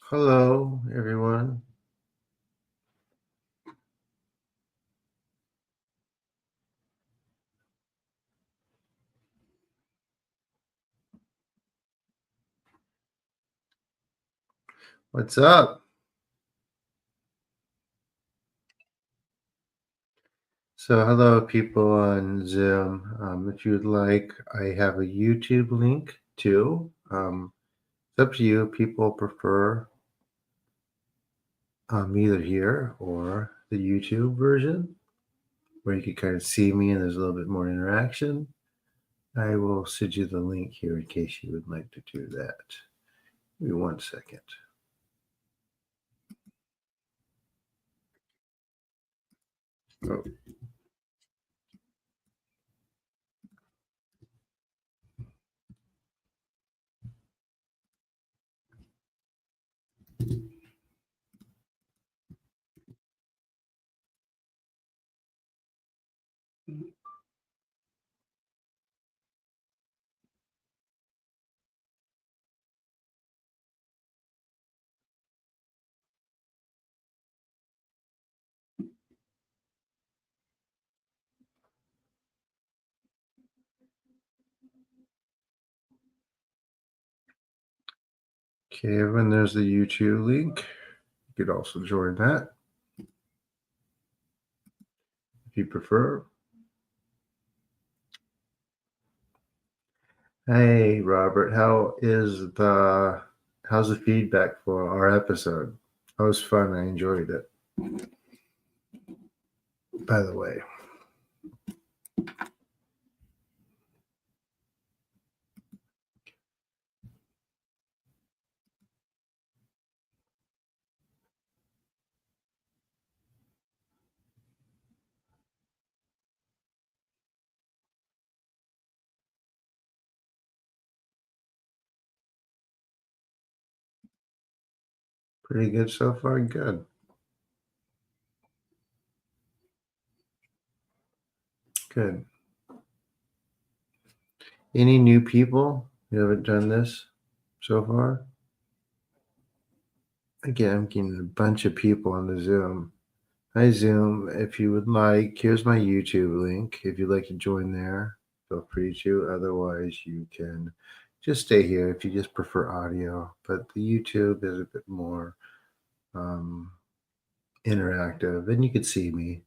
Hello, everyone. What's up? So, hello, people on Zoom. If you'd like, I have a YouTube link too. It's up to you. People prefer either here or the YouTube version, where you can kind of see me and there's a little bit more interaction. I will send you the link here in case you would like to do that. Give me 1 second. Oh. Okay, everyone, there's the YouTube link. You could also join that if you prefer. Hey, Robert, how's the feedback for our episode? That was fun. I enjoyed it. By the way, pretty good so far. Good. Good. Any new people who haven't done this so far? Again, I'm getting a bunch of people on the Zoom. Hi, Zoom. If you would like, here's my YouTube link. If you'd like to join there, feel free to. Otherwise, you can just stay here if you just prefer audio. But the YouTube is a bit more um, interactive, and you can see me.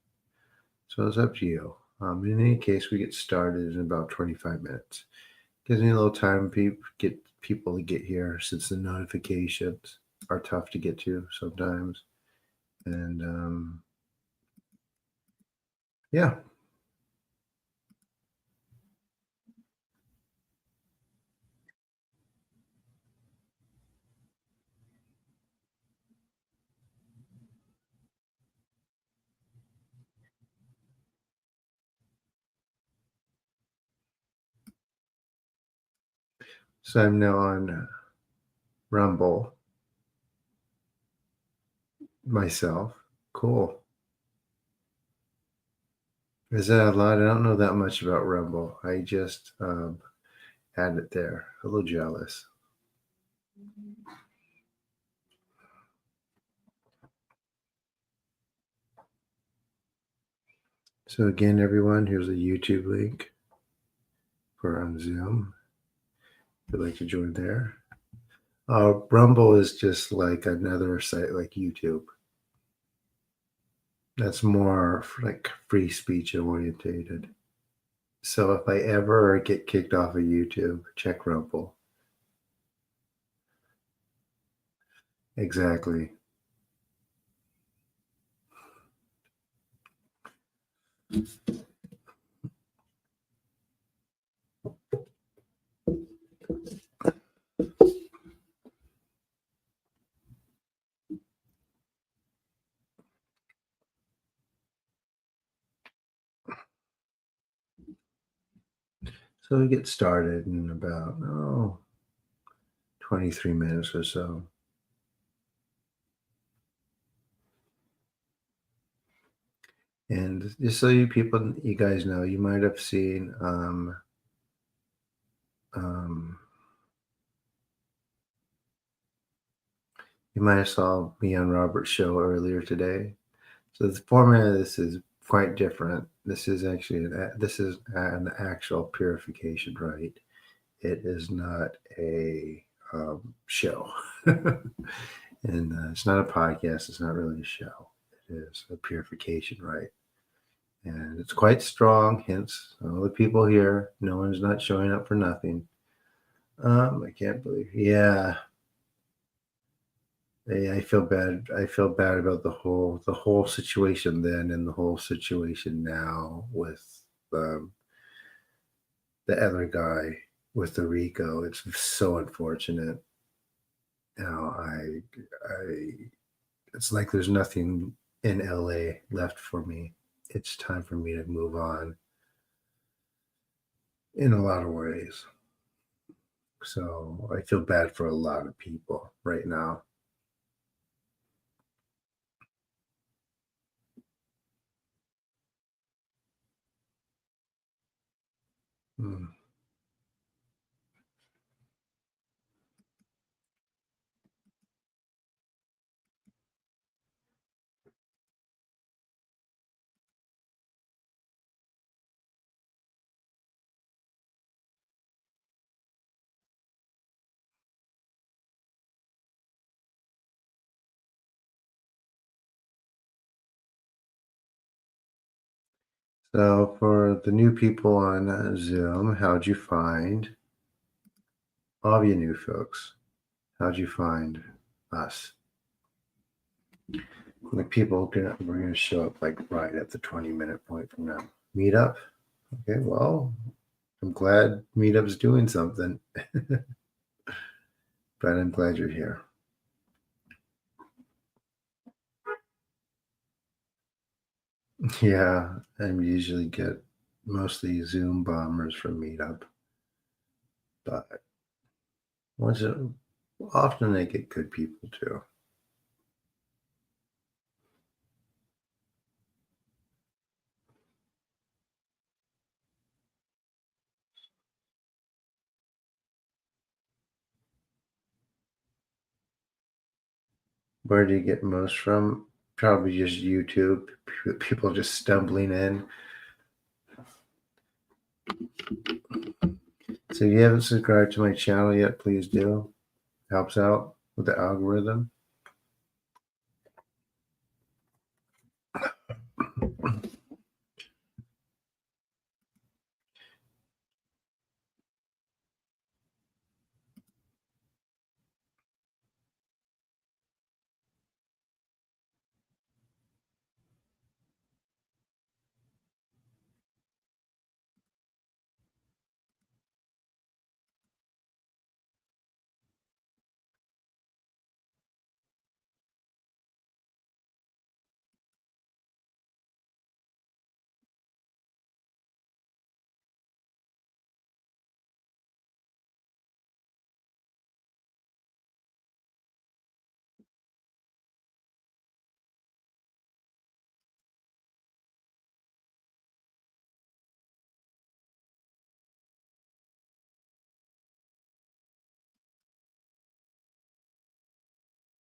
So it's up to you. In any case, we get started in about 25 minutes. Gives me a little time to get people to get here since the notifications are tough to get to sometimes. And yeah. So I'm now on Rumble myself. Cool. Is that a lot? I don't know that much about Rumble. I just had it there. A little jealous. So again, everyone, here's a YouTube link for on Zoom. If you'd like to join there. Rumble is just like another site like YouTube. That's more like free speech orientated. So if I ever get kicked off of YouTube, check Rumble. Exactly. So we get started in about 23 minutes or so. And just so you guys know, you might have seen um, You might have saw me on Robert's show earlier today. So the format of this is quite different. This is actually this is an actual purification rite. It is not a show, and it's not a podcast. It's not really a show. It is a purification rite, and it's quite strong. Hence, all the people here. No one's not showing up for nothing. I can't believe. Yeah, I feel bad. I feel bad about the whole situation then and the whole situation now with um, the other guy with the Rico. It's so unfortunate. Now I it's like there's nothing in LA left for me. It's time for me to move on in a lot of ways. So I feel bad for a lot of people right now. Mm. So for the new people on Zoom, how'd you find all of you new folks? How'd you find us? The people we're gonna show up like right at the 20-minute point from now. Meetup? Okay, well, I'm glad Meetup's doing something, but I'm glad you're here. Yeah, I usually get mostly Zoom bombers from Meetup, but once it, often I get good people too. Where do you get most from? Probably just YouTube. People just stumbling in. So if you haven't subscribed to my channel yet, please do. Helps out with the algorithm.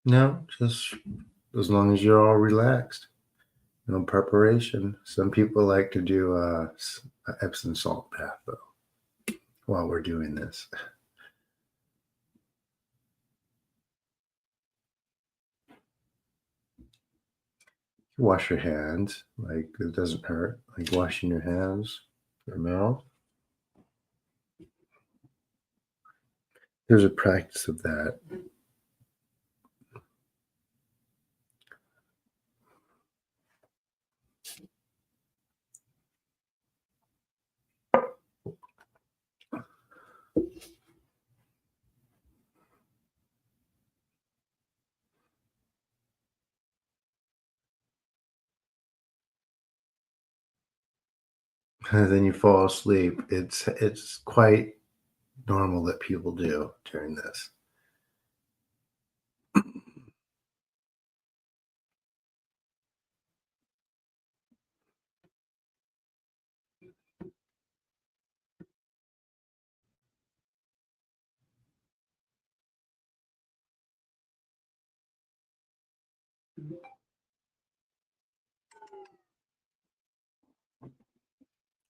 No, just as long as you're all relaxed. No preparation. Some people like to do a Epsom salt bath though while we're doing this. Wash your hands. Like it doesn't hurt. Like washing your hands, your mouth. There's a practice of that. And then you fall asleep. It's quite normal that people do during this.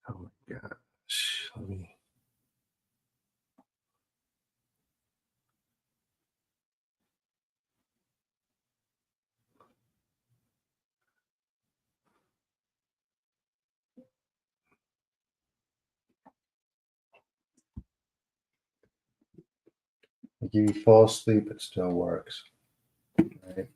Oh my gosh. Let me. Like if you fall asleep, it still works. Right?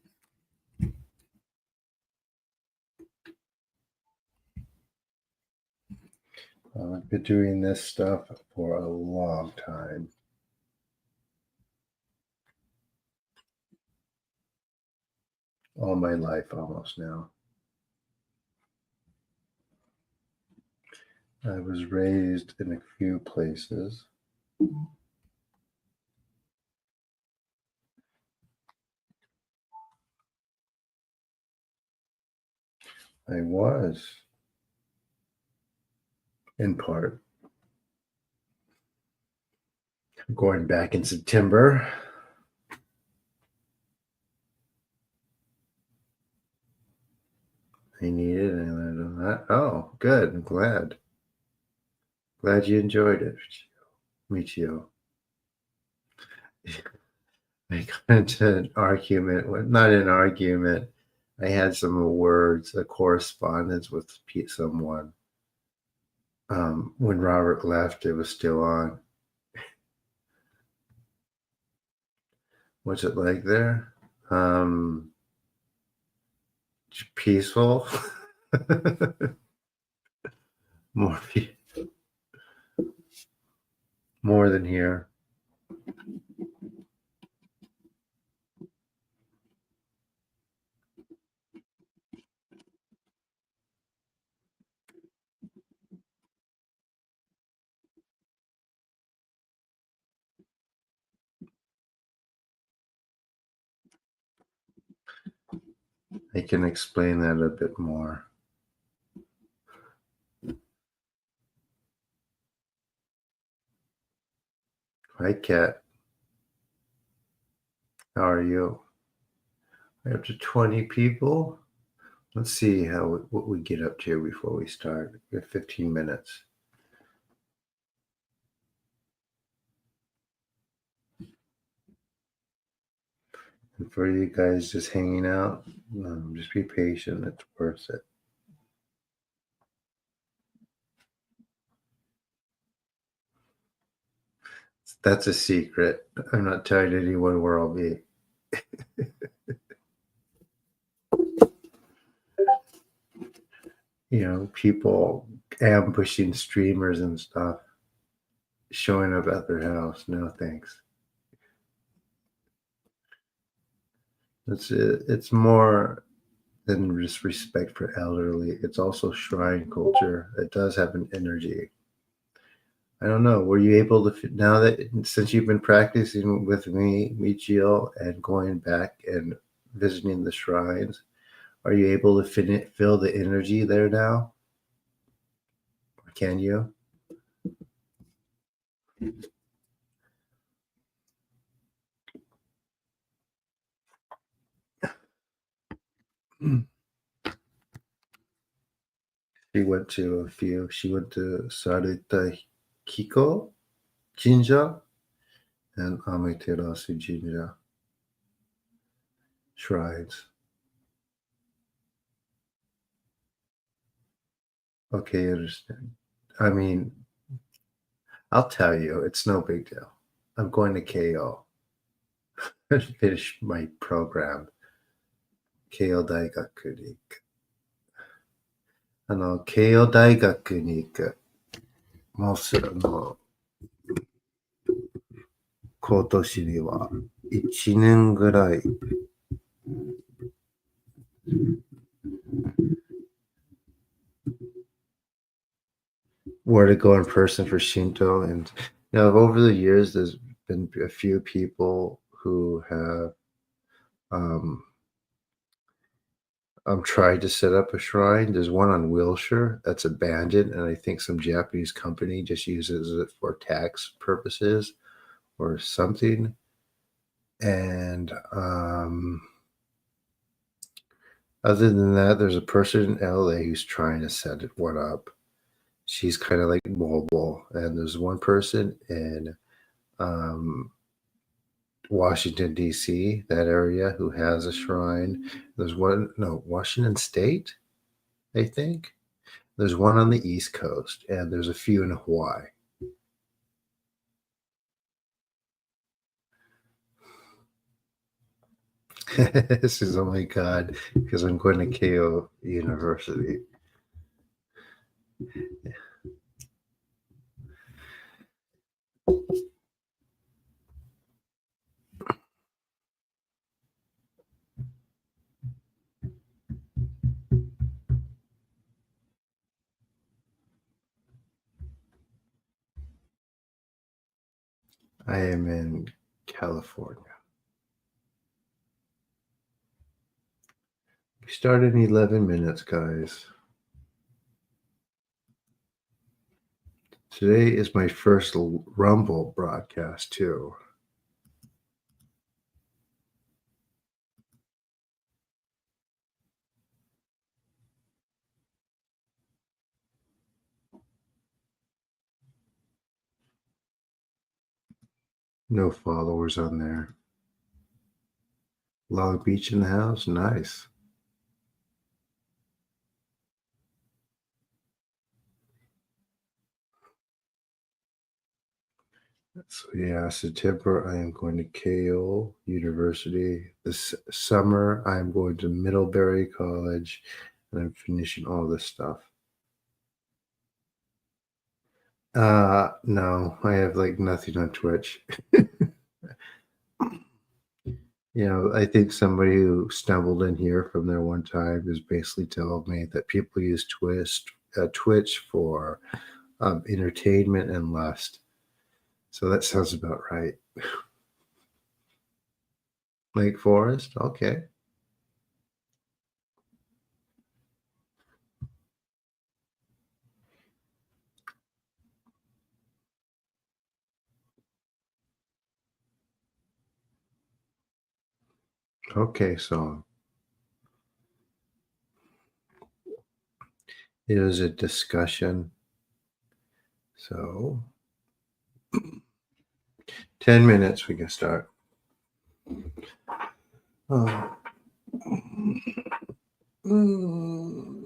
I've been doing this stuff for a long time. All my life almost now. I was raised in a few places. I was, in part. Going back in September. I needed and I learned on that. Oh, good. I'm glad. Glad you enjoyed it. Michio. I got into an argument, well, not an argument. I had some words, a correspondence with someone. When Robert left, it was still on. What's it like there? Peaceful. more, more than here. I can explain that a bit more. Hi, Kat. How are you? We're up to 20 people. Let's see what we get up to before we start. We have 15 minutes. And for you guys just hanging out, just be patient. It's worth it. That's a secret. I'm not telling anyone where I'll be. People ambushing streamers and stuff, showing up at their house. No thanks. It's more than just respect for elderly. It's also shrine culture. It does have an energy. I don't know. Were you able to now that since you've been practicing with me, Michio, and going back and visiting the shrines, are you able to feel the energy there now? Or can you? She went to a few. She went to Sarita Hiko Jinja and Amaterasu Jinja shrines. Okay, I understand. I mean, I'll tell you, it's no big deal. I'm going to KO. Finish my program. KO 大学に行く。慶応大学に行く。もうすぐ今年には1年ぐらいwhere to go in person for Shinto. And over the years, there's been a few people who have tried to set up a shrine. There's one on Wilshire that's abandoned, and I think some Japanese company just uses it for tax purposes or something. And Other than that, there's a person in LA who's trying to set one up. She's kind of like mobile, and there's one person in um, Washington D.C., that area, who has a shrine. There's one, no, Washington State, I think. There's one on the East Coast, and there's a few in Hawaii. This is, oh my God, because I'm going to KO University. I am in California. We start in 11 minutes, guys. Today is my first Rumble broadcast, too. No followers on there. Long Beach in the house? Nice. So yeah, September I am going to KO University. This summer I am going to Middlebury College, and I'm finishing all this stuff. No, I have like nothing on Twitch. I think somebody who stumbled in here from there one time is basically telling me that people use Twitch for entertainment and lust. So that sounds about right. Lake Forest, okay. Okay, so it was a discussion. So 10 minutes we can start. Oh. Mm.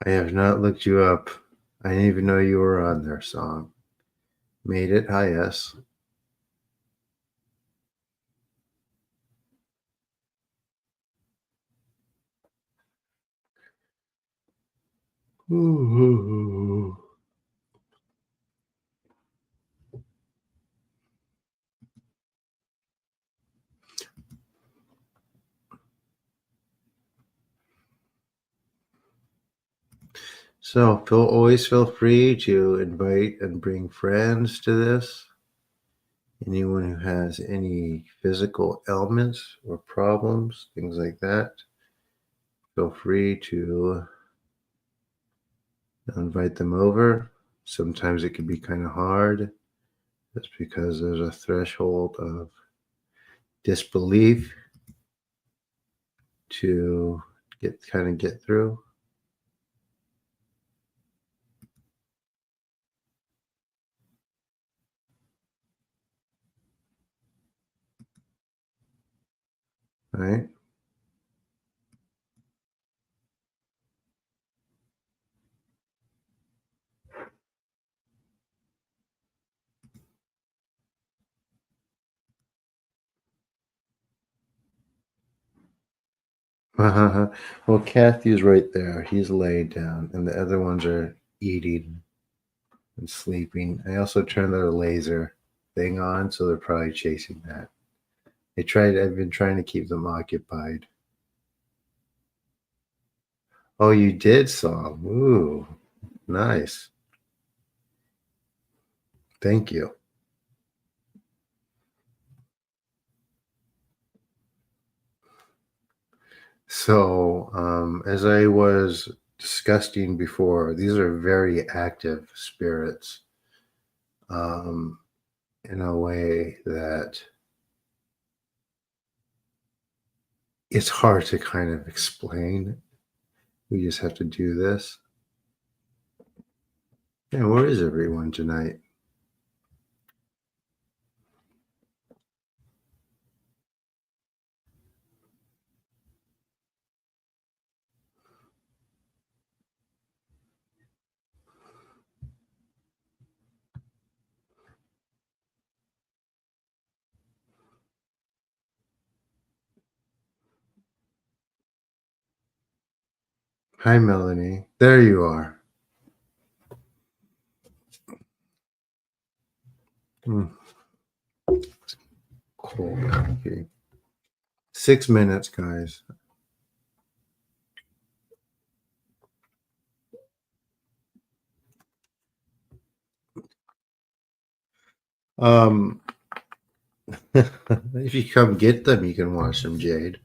I have not looked you up. I didn't even know you were on their song. Made it. Hi, yes. Ooh. So always feel free to invite and bring friends to this. Anyone who has any physical ailments or problems, things like that, feel free to invite them over. Sometimes it can be kind of hard. That's because there's a threshold of disbelief to get through. Right? Well, Kathy's right there. He's laid down, and the other ones are eating and sleeping. I also turned their laser thing on, so they're probably chasing that. I've been trying to keep them occupied. Oh, you did song. Ooh, nice. Thank you. So, as I was discussing before, these are very active spirits, um, in a way that it's hard to kind of explain. We just have to do this. Yeah, where is everyone tonight? Hi, Melanie. There you are. Mm, cold coffee. 6 minutes, guys. Um, if you come get them, you can watch them, Jade.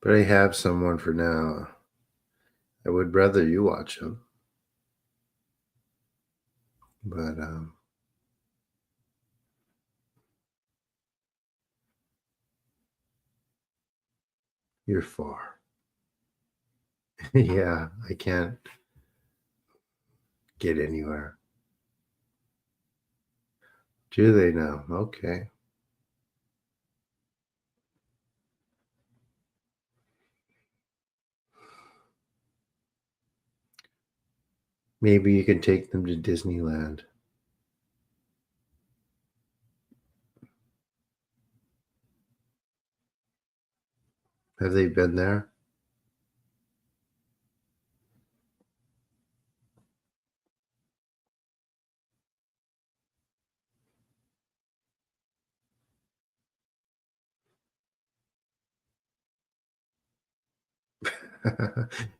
But I have someone for now. I would rather you watch them, but you're far. Yeah, I can't get anywhere. Do they now? Okay. Maybe you can take them to Disneyland. Have they been there?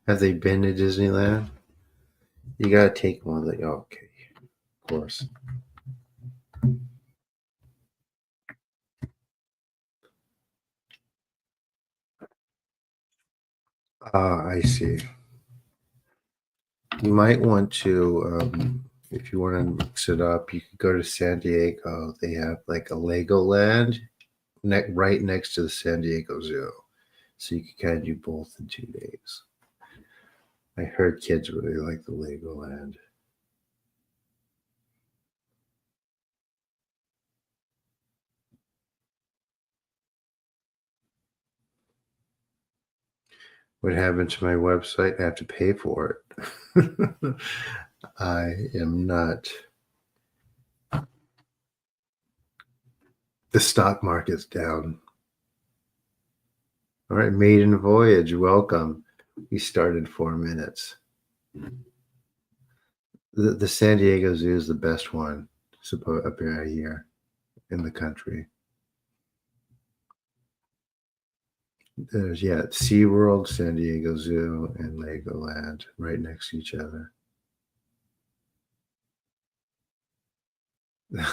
Have they been to Disneyland? You gotta take one. Like, oh, okay, of course. Ah, I see. You might want to, if you want to mix it up, you could go to San Diego. They have like a Lego land right next to the San Diego Zoo. So you can kind of do both in 2 days. I heard kids really like the Lego land. What happened to my website? I have to pay for it. I am not. The stock market's down. All right, maiden voyage. Welcome. We started 4 minutes. The San Diego Zoo is the best one, up here in the country. There's SeaWorld, San Diego Zoo, and Legoland right next to each other.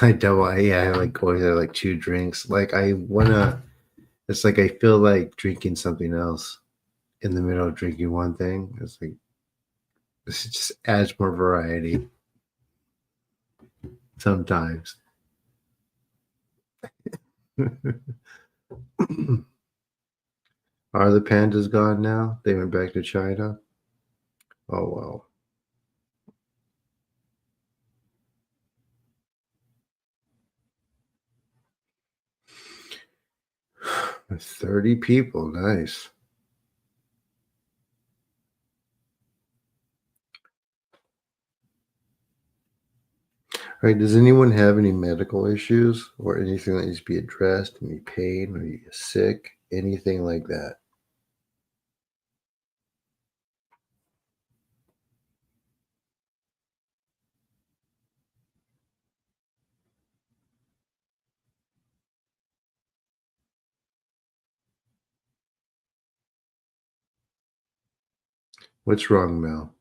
I don't. I like always have like two drinks. Like I wanna. It's like I feel like drinking something else in the middle of drinking one thing. It's like this just adds more variety sometimes. Are the pandas gone now? They went back to China. Oh well. 30 people. Nice. All right. Does anyone have any medical issues or anything that needs to be addressed? Any pain? Are you sick? Anything like that? What's wrong, Mel?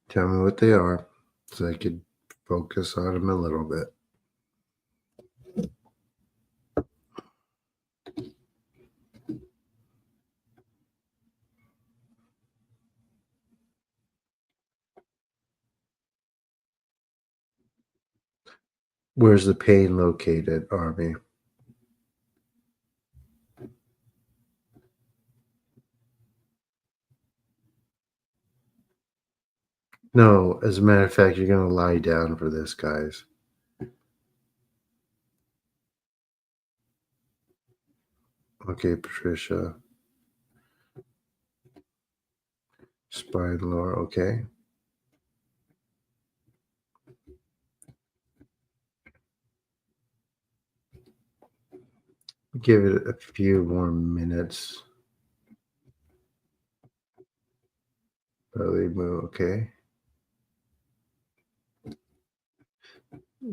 Tell me what they are so I could focus on them a little bit. Where's the pain located, Army? No, as a matter of fact, you're going to lie down for this, guys. Okay, Patricia. Spine lower, okay. Give it a few more minutes. Belly move, okay.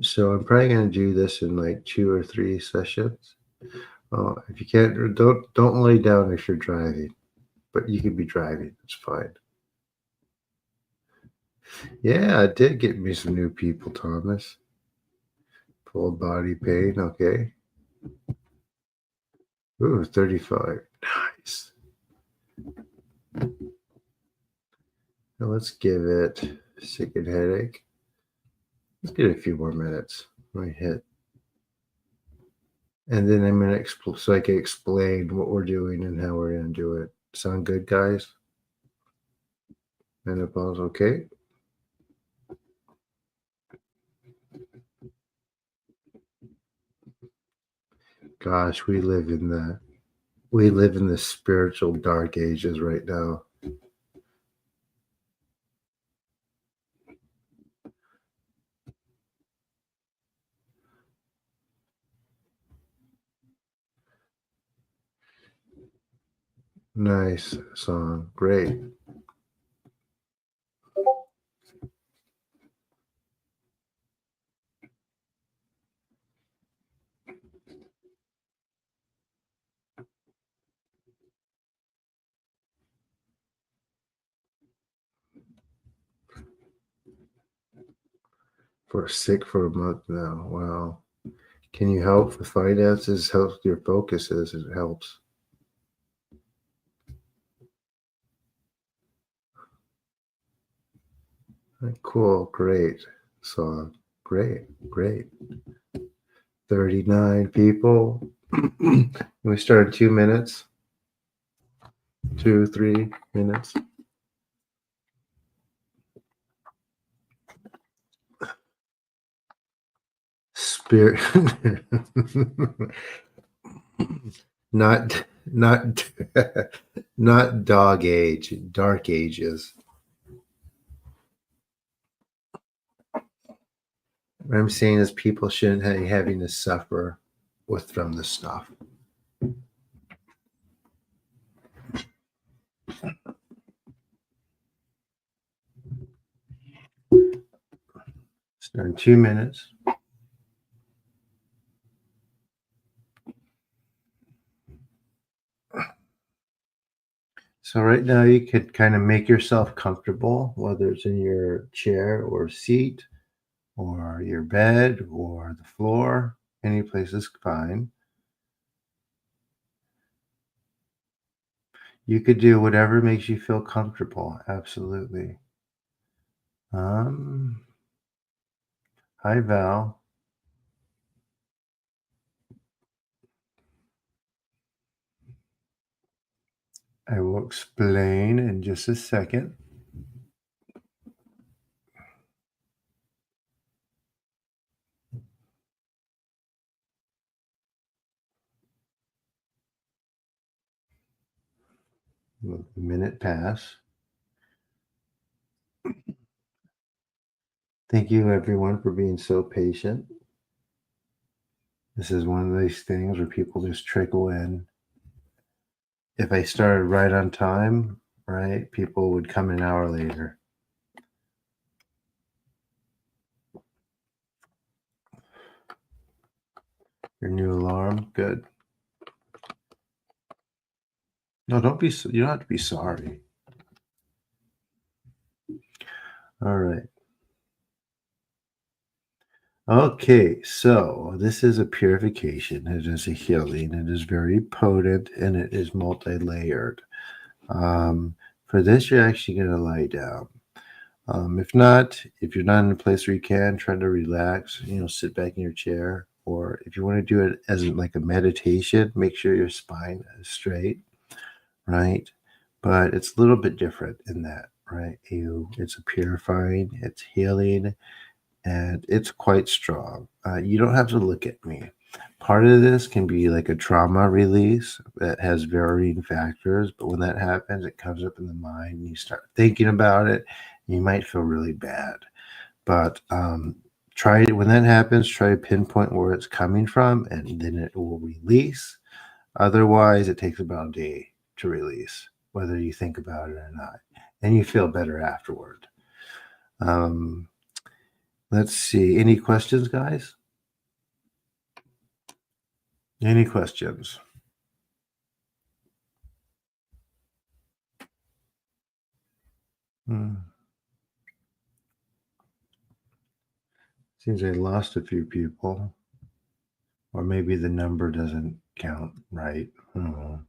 So I'm probably going to do this in like 2 or 3 sessions. If you can't, don't lay down if you're driving, but you could be driving. It's fine. Yeah, it did get me some new people, Thomas. Full body pain, okay. Ooh, 35. Nice. Now let's give it second headache. Let's get a few more minutes. Let me hit. And then I'm going to so I can explain what we're doing and how we're going to do it. Sound good, guys? Menopause, okay? Gosh, we live in the spiritual dark ages right now. Nice song. Great. For sick for a month now. Wow. Can you help with finances? Help your focuses. It helps. Cool. Great song. Great. Great. 39 people. We start in 2 minutes. 2, 3 minutes. Spirit. not not not dog age, dark ages. What I'm saying is people shouldn't be having to suffer from the stuff. Start in 2 minutes. So right now you could kind of make yourself comfortable, whether it's in your chair or seat or your bed or the floor. Any place is fine. You could do whatever makes you feel comfortable. Absolutely. Hi, Val. I will explain in just a second. Let the minute pass. Thank you, everyone, for being so patient. This is one of these things where people just trickle in. If I started right on time, right, people would come an hour later. Your new alarm, good. No, don't be. You don't have to be sorry. All right. Okay, so this is a purification. It is a healing. It is very potent and it is multi-layered. For this, you're actually going to lie down. If not, if you're not in a place where you can, try to relax, sit back in your chair. Or if you want to do it as like a meditation, make sure your spine is straight, right? But it's a little bit different in that, right? It's a purifying, it's healing, and it's quite strong. You don't have to look at me. Part of this can be like a trauma release that has varying factors, but when that happens, it comes up in the mind and you start thinking about it. You might feel really bad, but try when that happens, try to pinpoint where it's coming from, and then it will release. Otherwise, it takes about a day to release, whether you think about it or not, and you feel better afterward. Um, let's see. Any questions, guys? Any questions? Seems I lost a few people, or maybe the number doesn't count right. Oh.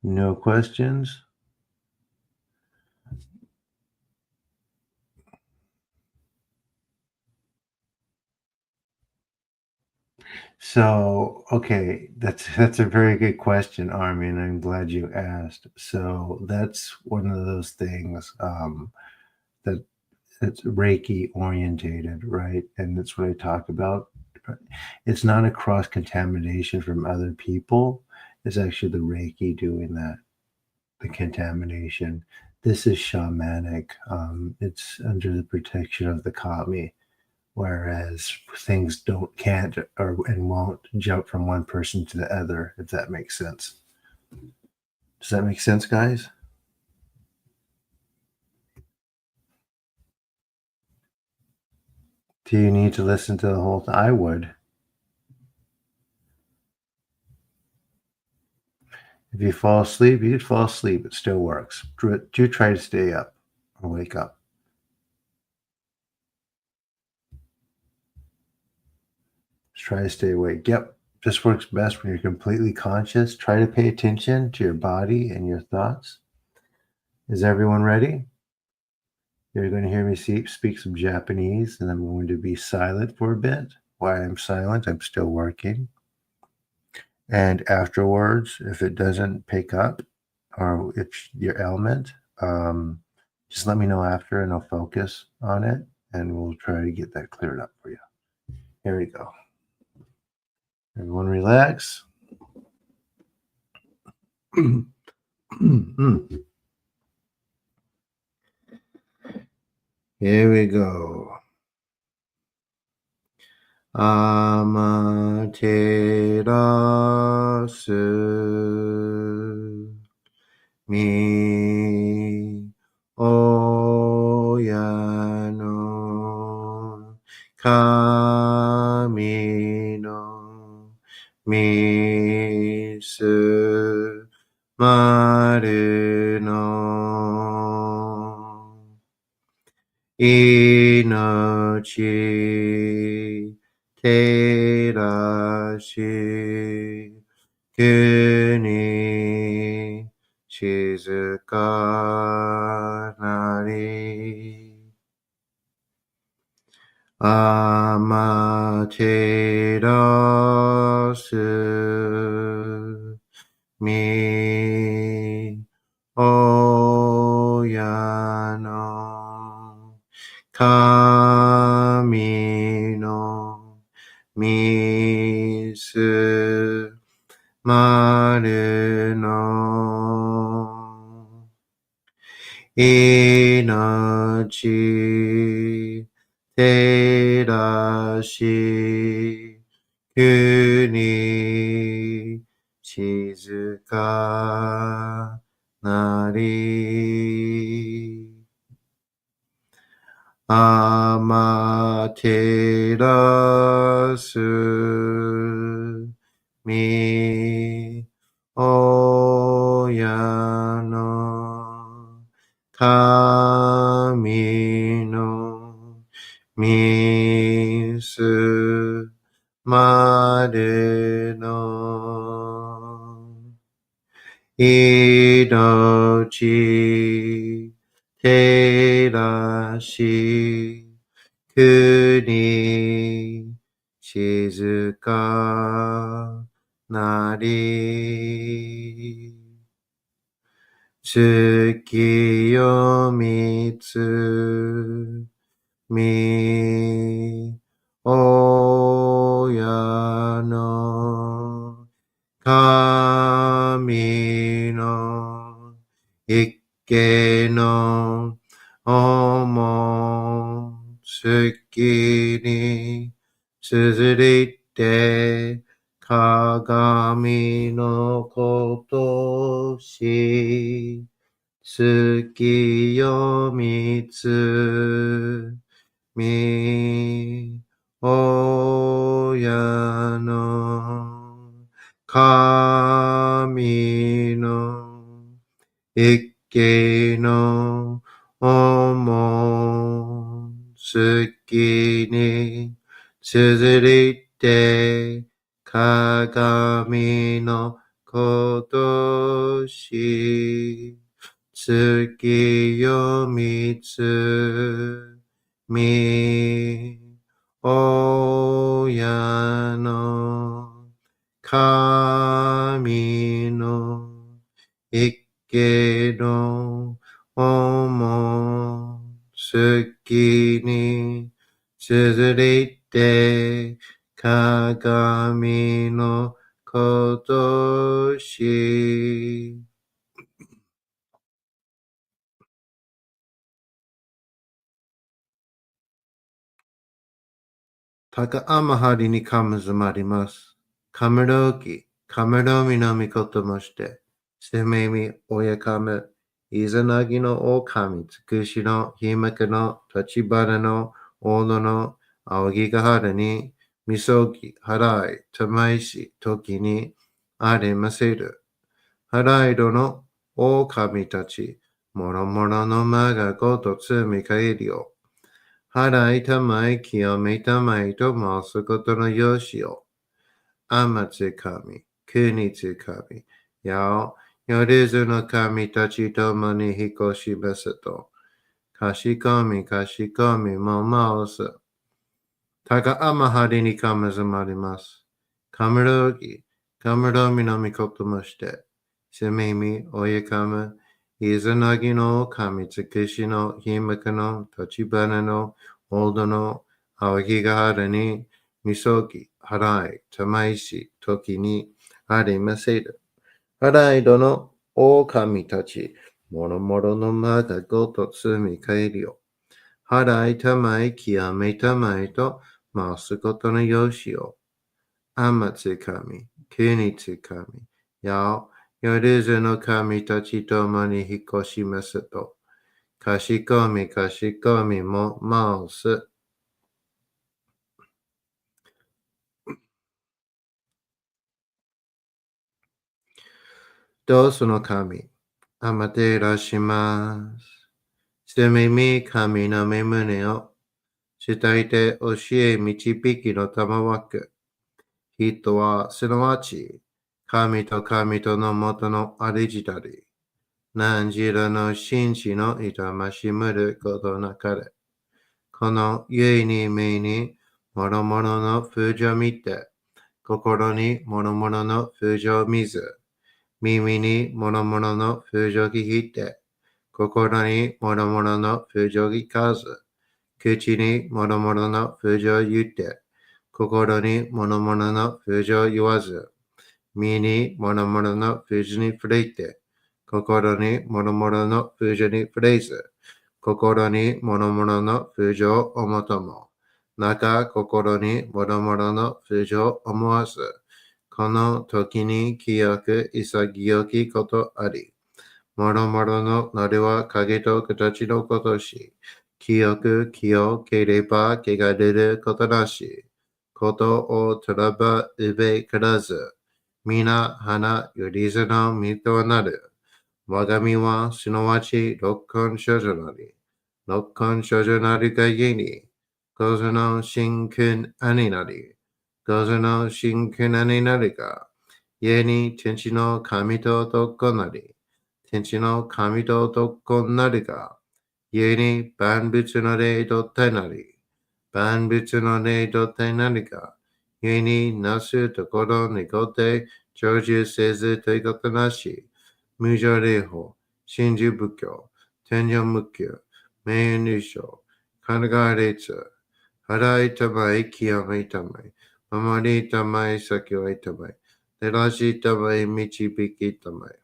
No questions? So, okay, that's a very good question, Armin. I'm glad you asked. So that's one of those things that it's Reiki orientated, right? And that's what I talk about. It's not a cross contamination from other people. It's actually the Reiki doing that, the contamination. This is shamanic. It's under the protection of the kami, whereas things can't or and won't jump from one person to the other, if that makes sense. Does that make sense, guys? Do you need to listen to the whole thing? I would. If you fall asleep, you could fall asleep. It still works. Do try to stay up or wake up. Just try to stay awake. Yep. This works best when you're completely conscious. Try to pay attention to your body and your thoughts. Is everyone ready? You're going to hear me speak some Japanese, and I'm going to be silent for a bit. While I'm silent, I'm still working. And afterwards, if it doesn't pick up or if your element, just let me know after and I'll focus on it and we'll try to get that cleared up for you. Here we go. Everyone relax. Here we go. Amaterasu mi oyano kami no misu maru no inochi terashi kuni shizuka nari amaterasu mi oyano kami no misu maru no inochi terashi kuni shizuka nari amaterasu mi oyano 神の水までの命照らし国静かなり月よみつみ親の神の一家の思う月に綴りて鏡のことし月よみつみ親の神の一家の思う月に綴りて鏡のことし月よみつみ親の神の一家の思う月に綴りて鏡のことし高天張にかむずまります。かむろき、かむろみのみこともして、せめみ、おやかむ、いざなぎの狼、つくしの、ひまかの、立ちばらの、おのの、あおぎがはるに、みそぎ、はらい、たまいし、ときに、ありませる。はらいどの、狼たち、もろもろのまがごとつみかえりよ。払いたまい清めたまいと申すことのよしを。あまつ神、国つ神、やお、よりずの神たちともに引っ越しますと。かしこみもまおす。たかあまはりにかむずまります。かむろぎ、かむろみのみこともして。せみみ、おやかむ、いざなぎの神つくしのひまかの立ちばなのオードの青木がはるにみそぎ、はらい、たまいし、時にありませる。はらいどの狼たち、もろもろのまがごと積み返りよ。はらいたまい極めたまいと回すことのよしを。あまつ神、国つ神、やお、よるずの神たちともに引っ越しますと。かしこみもまおす。どうその神、あまてらします。すみみ神の身胸を、したいて教え導きの玉枠。人はすなわち、神との元のありじたり、何時らの真摯の痛ましむることなかれ。この故に目にもろもろの風情見て、心にもろもろの風情見ず、耳にもろもろの風情聞いて、心にもろもろの風情聞かず、口にもろもろの風情言って、心にもろもろの風情言わず、身にもろもろの風情に触れて、心にもろもろの風情に触れず、心にもろもろの風情を思とも、中心にもろもろの風情を思わず、この時に清く潔きことあり、もろもろのなるは影と形のことし、清ければ汚れることなし、ことをとらばうべからず、皆花よりずの身となる。我が身はすなわち六根少女なり。六根少女なるがゆえに、五つの真君兄なり。五つの真君兄なるが、故に天地の神と男なり。天地の神と男なるが、故に万物の霊と体なり。万物の霊と体なるが、故になすところにごて成就せずということなし。無常霊法、真珠仏教、天上無教、名誉入賞、神奈川列、払いたまえ、清めたまえ、守りたまえ、先はいたまえ、照らしたまえ、導きたまえ。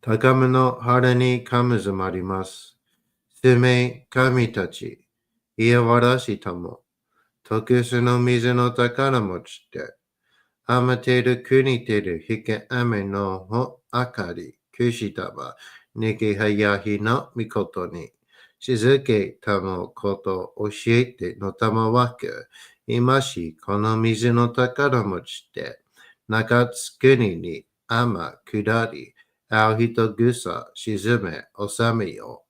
高めの腹にかむずまります。すめ神たち、家わらしたも、特殊の水の宝持ちて、あまてる国てるひけあめのほあかり、くしたば、にきはやひのみことに、しずけたもこと教えてのたまわく、今しこの水の宝持ちて、中津国にあまくだり、あう人ぐさ沈め収めよ。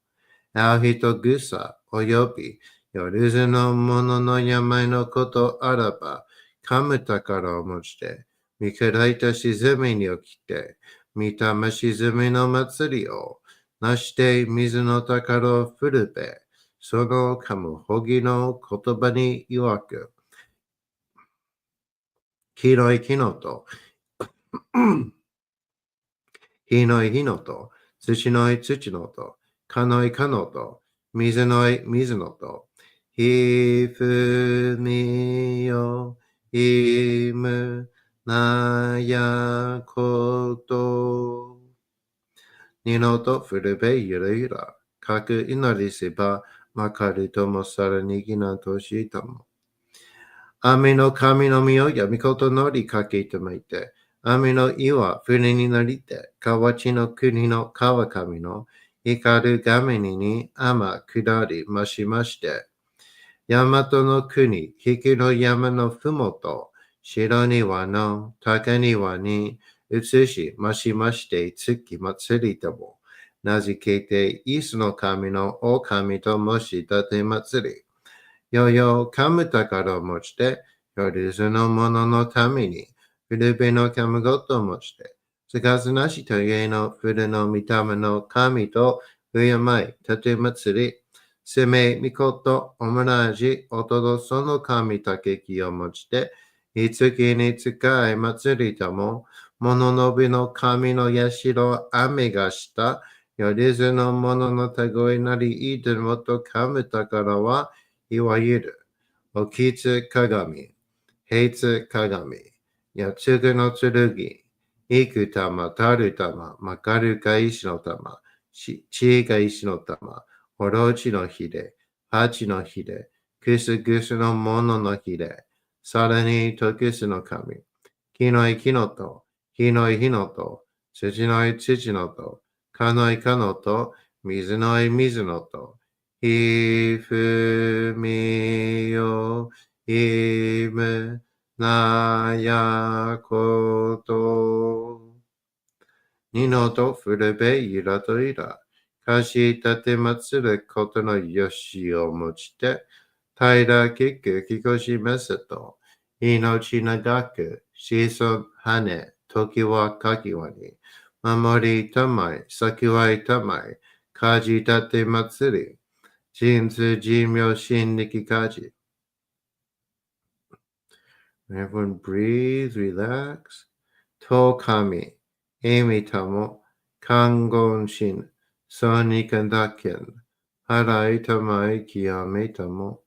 あう人ぐさおよび、よるずのものの病のことあらば、噛む宝を持ちて、見下いた沈みに起きて、見たま沈みの祭りを、なして水の宝を振るべ、その噛むほぎの言葉に弱く、黄色い木のと、火のい火のと、土のい土のと、かのいかのと、水のい水のと、ひふみよ、いむ、なやこと。二のとふるべゆらゆら。かく祈りせば、まかるともさらにぎなとしたも。雨の神の実を闇ことのりかけてまいて、雨の岩、船になりて、河内の国の川上の光る画面に雨下りましまして、大和の国、引きの山のふもと、白庭の高庭に移しましまして、月祭りとも、名付けて、イスの神の大神と申し立て祭り、よよ、噛む宝を持ちて、よりそのもののために、フルベの噛むごとを持ちて、つかずなしとげのフルの見た目の神と、敬まい、立て祭り、せめみこと、おもなじ、おとどその神たけきを持ちて、いつきに使い祭りとも、もののびの神のやしろ、雨がした、よりずのもののたごいなり、いともと噛む宝は、いわゆる、おきつ鏡、平つ鏡、やつぐの剣、いく玉、たる玉、まかるか石の玉、ちいが石の玉、おろちのひれ、はちのひれ、くすぐすのもののひれ、さらにとくすの神、木のい木のと、火のい火のと、土のい土のと、かのいかのと、水のい水のと、ひふみよ、いむ、なやこと。二のとふるべいらといら。かし立てまつることのよしをもちて、平きくきこしめせと、命長く、子孫はね、時はかきわに、守りたまい、先はいたまい、かじ立てまつり、人数寿命心力かじ。Everyone breathe, relax. と神、エミタも、看護心、ソニカダケン、払いたまい、極めたも、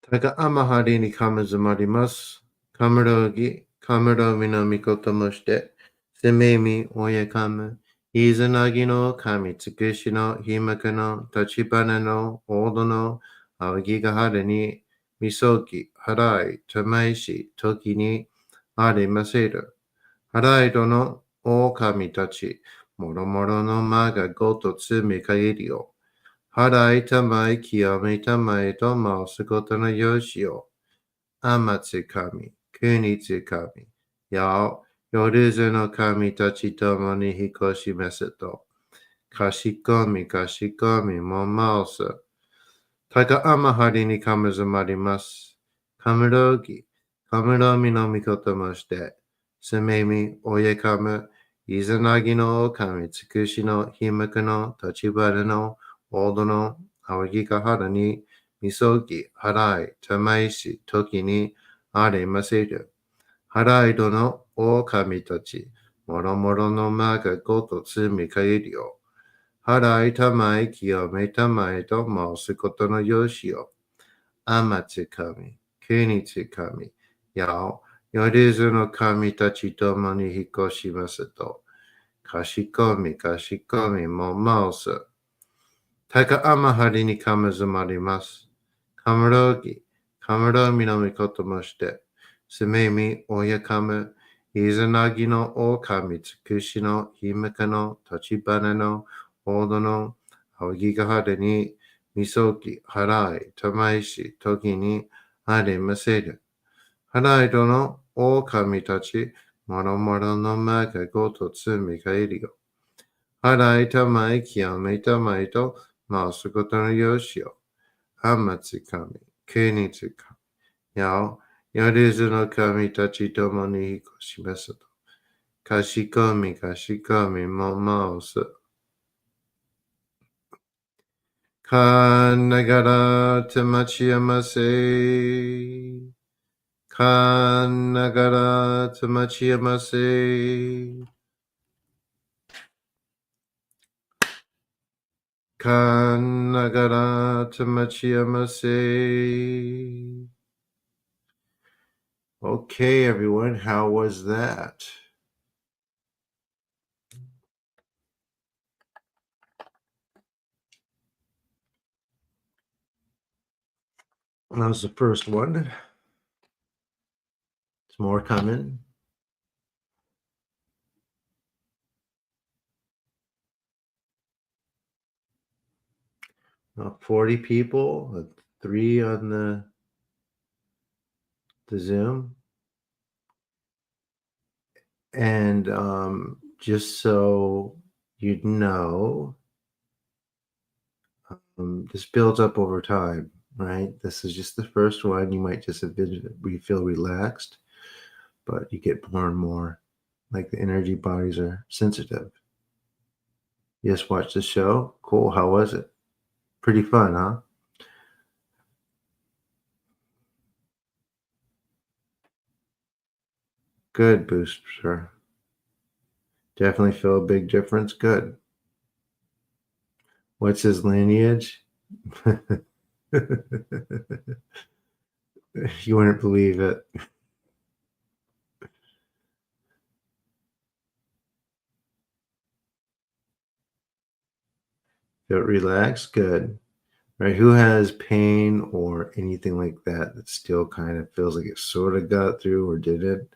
Taga amahari ni kamazumarimasu. Kamarogi, kamaromi no mikoto moshite. Sememi oyakamu. Izanagi no kami tsukushi no himaka no tachibana no odo no awagigahara ni misoki harai tamaishi toki ni arimaseru. Harai do no o kami tachi. Moromoro no ma ga goto tsumi kairi yo. Harai tamai kiyome tamai to mausukoto no yoshi yo. Amatsukami, kunitsukami. Yao, yoruzu no kami tachi tomo ni hikoshi meseto. Kashikomi, kashikomi, momausu. Taka amahari ni kamazumarimasu. Kamarogi, kamaromi no mikoto moshite. Sumemi, oyekamu. Izanagi no okami, tsukushi no himaku no tachibara no odo no awagikahara ni misoki, harai, tamaishi, toki ni arimaseru. Harai do no o kami tachi, moromoro no ma ga goto tsumi kairi yo. Harai tamai kiyome tamai to mausukoto no yoshi yo. Amatsukami, kunitsukami, yao, yoruzu no kami tachi tomo ni hikoshimasu to. Kashikomi, kashikomi, momausu. Taka amahari ni kamazumarimasu. Kamarogi, kamaromi no mikoto moshite. Sumemi oyakamu. Izanagi no okami tsukushi no himaka no tachibana no odo no awagigahara ni misoki harai tamaishi toki ni arimaseru. Harai do no okami tachi moromoro no ma ga goto tsumi kairi yo. Harai tamai kiyome tamai to mausukoto no yoshi yo. Amatsukami, kunitsukami. Yao, yoruzu no kami tachi tomo ni hikoshimasu to. Kashikomi, kashikomi, momausu. Kanagara tamachiyamase. Kanagara tamachiyamase. Kanagara tamachiyamase. Okay, everyone, how was that? That was the first one. There's more coming. 40 people, 3 on the Zoom. And just so you know, this builds up over time, right? This is just the first one. You might just feel relaxed, but you get more and more like the energy bodies are sensitive. You just watch the show. Cool. How was it? Pretty fun, huh? Good, Booster. Definitely feel a big difference. Good. What's his lineage? You wouldn't believe it. Feel relaxed? Good. Right? Who has pain or anything like that that still kind of feels like it sort of got through or didn't?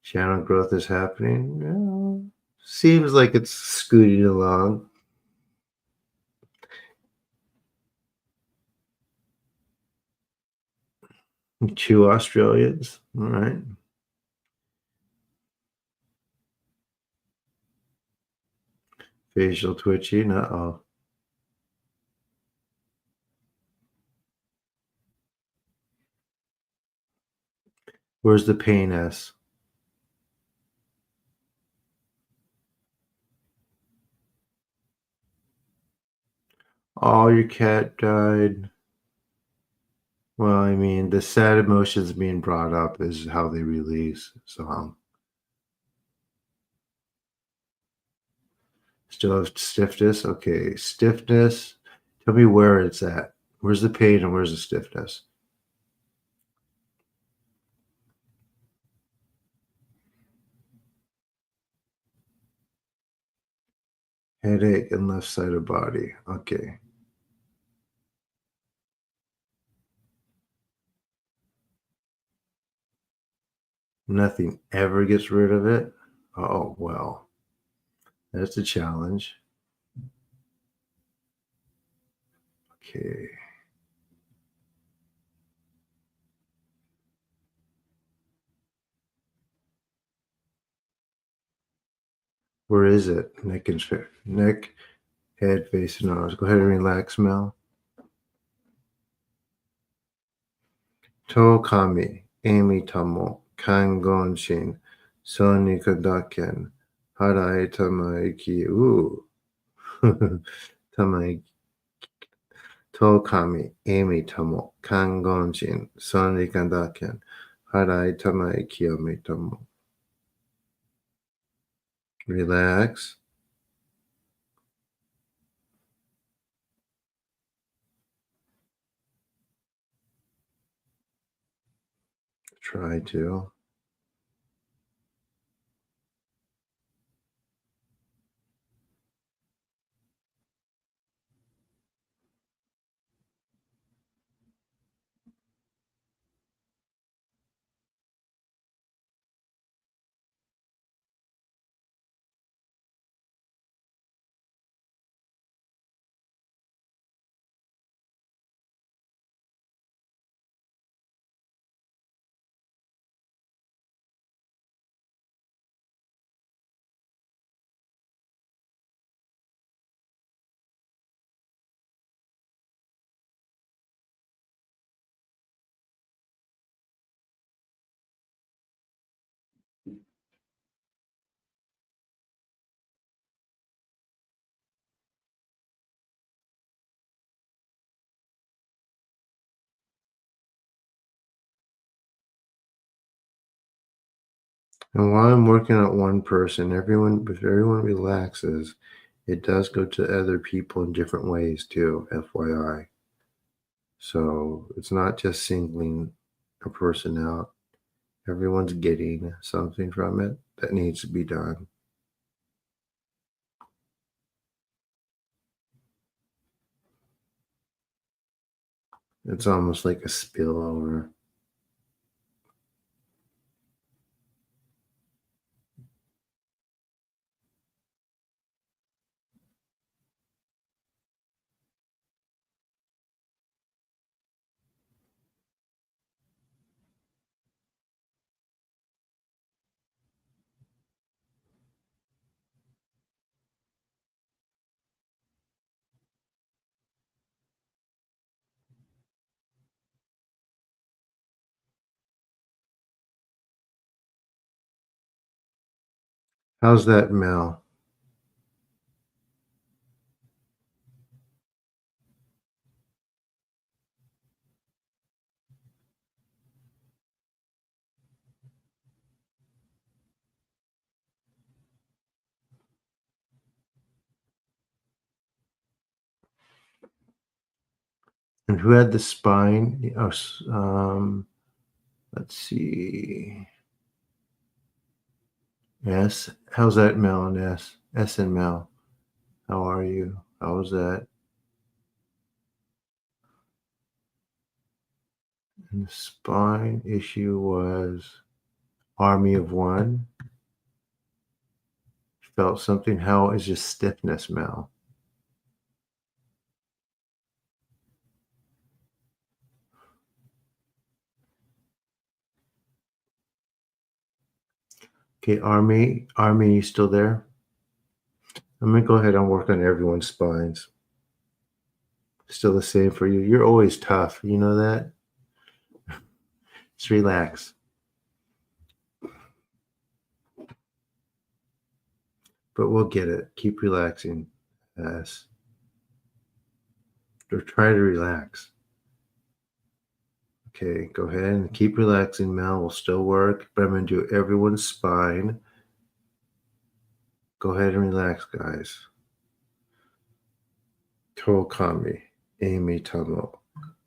Channel growth is happening. Yeah. Seems like it's scooting along. Two Australians. All right. Facial twitching. Uh-oh. Where's the pain S? Oh, your cat died. Well, I mean, the sad emotions being brought up is how they release. So, still have stiffness. Okay, stiffness. Tell me where it's at. Where's the pain and where's the stiffness? Headache and left side of body. Okay. Nothing ever gets rid of it. Oh, well, that's a challenge. Okay. Where is it? Neck, head, face, and arms. Go ahead and relax, Mel. To kami, emi tamo, kangonshin, sonikadaken, harai tamaiki. Ooh. Tamaiki. To kami, emi tamo, kangonshin, sonikadaken, harai tamaiki omi tamo. Relax. Try to. And while I'm working on one person, if everyone relaxes, it does go to other people in different ways too, FYI. So it's not just singling a person out. Everyone's getting something from it that needs to be done. It's almost like a spillover. How's that, Mel? And who had the spine? Oh, let's see. S. How's that, Mel and S? S and Mel. How are you? How was that? And the spine issue was Army of One. Felt something. How is your stiffness, Mel? Okay, Army, you still there? I'm gonna go ahead and work on everyone's spines. Still the same for you. You're always tough. You know that? Just relax. But we'll get it. Keep relaxing. Yes. Or try to relax. Okay, go ahead and keep relaxing, Mel. We'll still work, but I'm going to do everyone's spine. Go ahead and relax, guys. Tokami, Amy Tamo,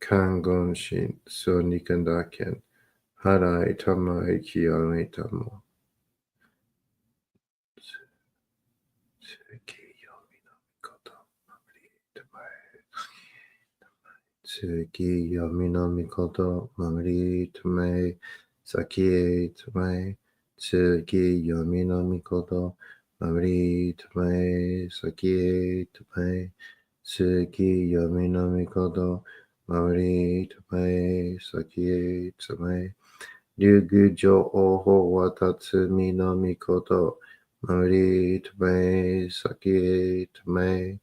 Kangonshin Sonikandaken Harai Tamai Kiyomi Tamo Tsukiyomi no Mikoto Mamri Tamai Tsukiyomi no Mikoto Mamri Tamai Sakie Tamai Tsukiyomi no Mikoto Mamri Tamai Sakie Tamai Tsukiyomi no Mikoto Mamri Tamai Sakie Tamai Ryugujo Oho Watatsumi no Mikoto Mamri Tamae Saki Tamae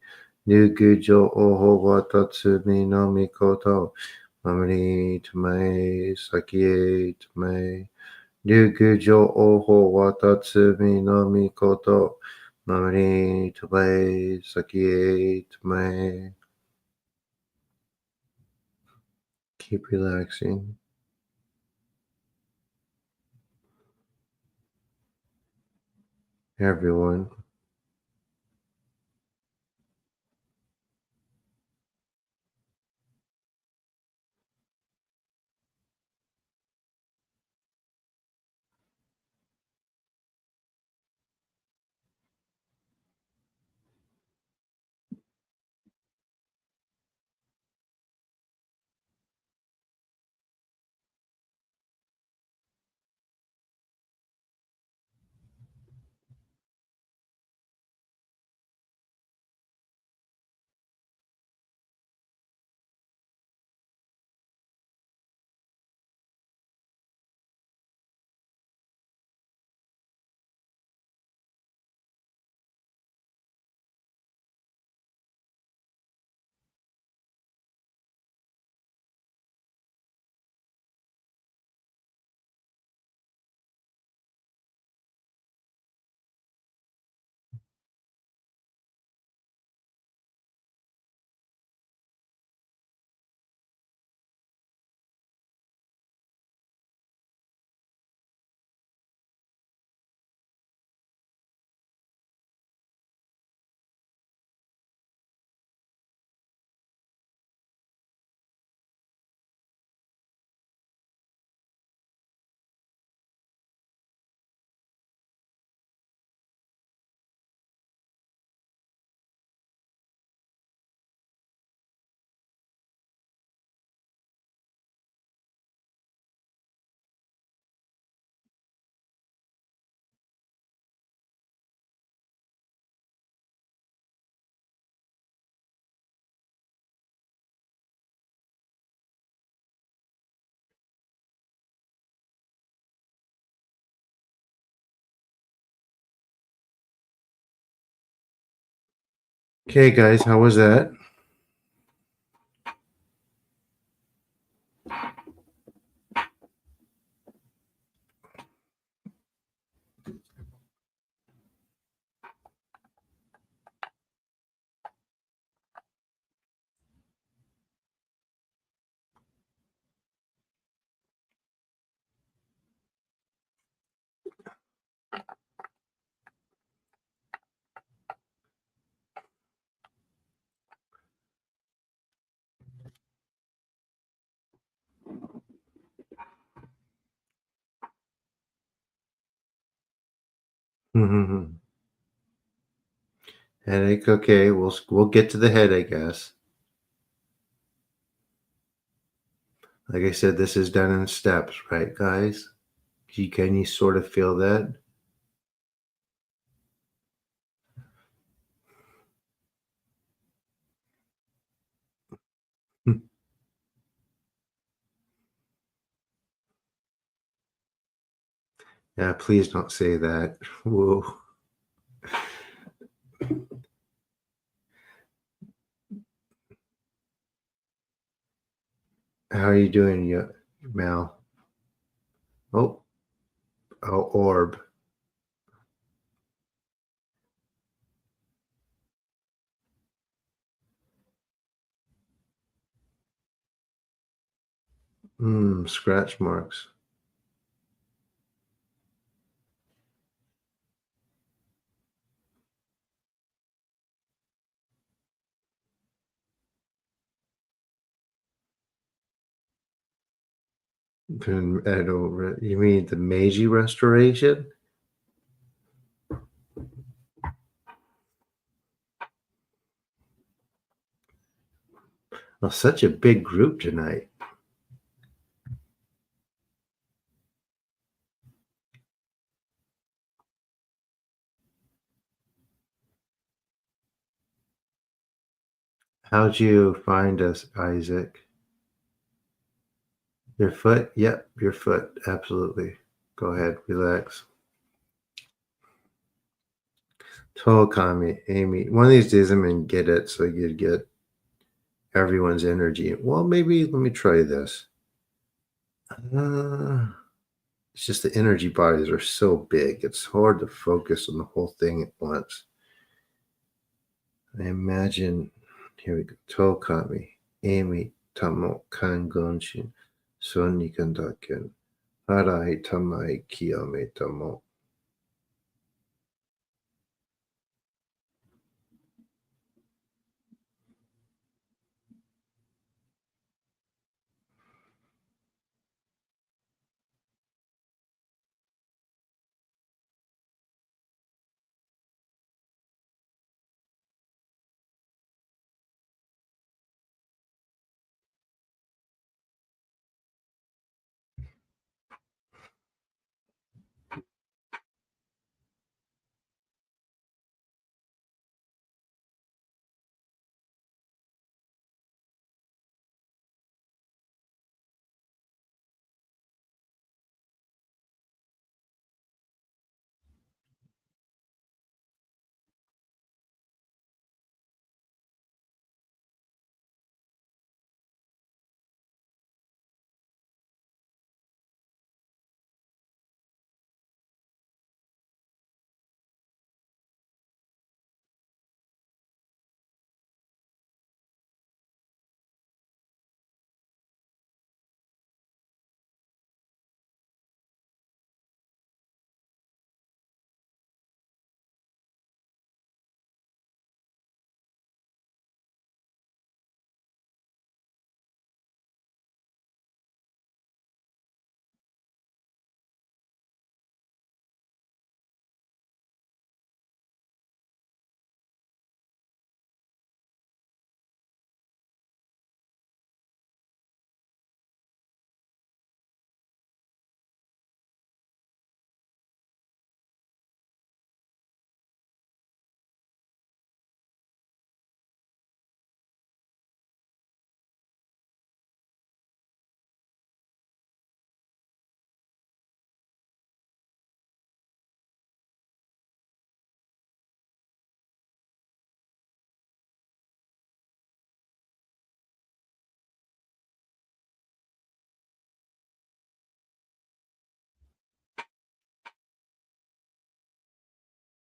Ryugujo Oho Watatsumi no Mikoto Mamri Tamae Saki Tamae Ryugujo Oho Watatsumi no Mikoto Mamri Tamae Saki Tamae. Keep relaxing. Everyone. Okay, guys, how was that? Headache. Okay, we'll get to the head, I guess. Like I said, this is done in steps, right, guys? Can you sort of feel that? Yeah, please don't say that. Whoa. How are you doing, Mal? Oh, orb. Scratch marks. I don't you mean the Meiji Restoration? Well, such a big group tonight. How'd you find us, Isaac? Your foot? Yep, your foot. Absolutely. Go ahead, relax. Tokami, Amy. One of these days I'm gonna get it so you get everyone's energy. Well, maybe let me try this. Uh, it's just the energy bodies are so big. It's hard to focus on the whole thing at once. I imagine, here we go. Tokami, Amy, Tamo, Kangonshin, Sonikandaken, Harai, Tamai, Kiyame, Tamo.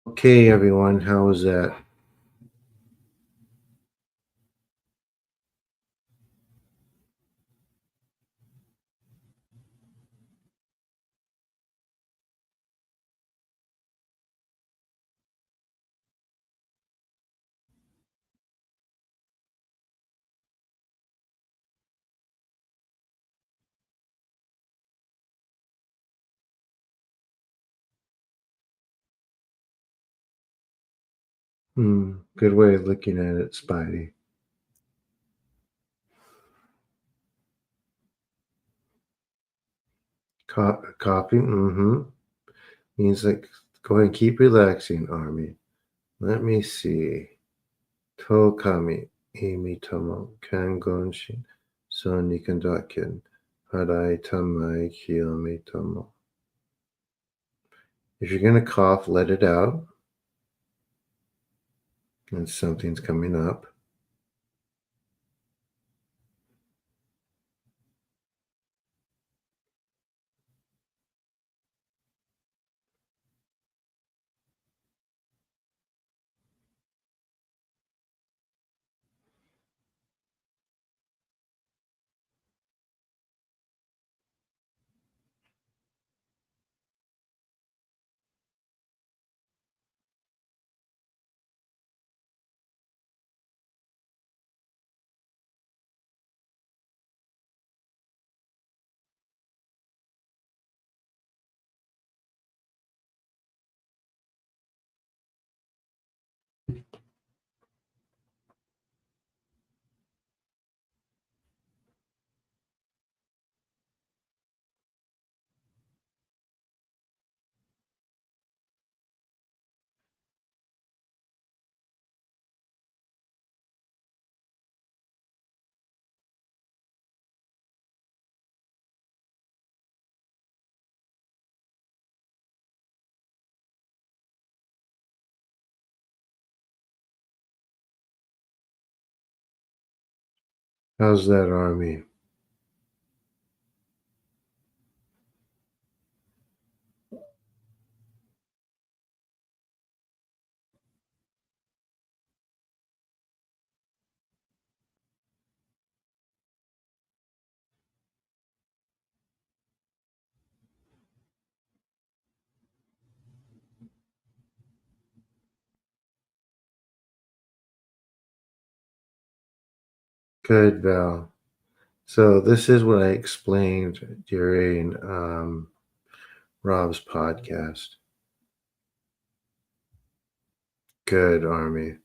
Okay, everyone, how was that? Good way of looking at it, Spidey. Copy. Means like, go ahead and keep relaxing, Army. Let me see. Tokami, Amy Tomo, Kangonshin, Sonikandaken, Harai Tamai, Kiyomi Tomo. If you're going to cough, let it out. And something's coming up. How's that army? Good, Val. So this is what I explained during Rob's podcast. Good, Army.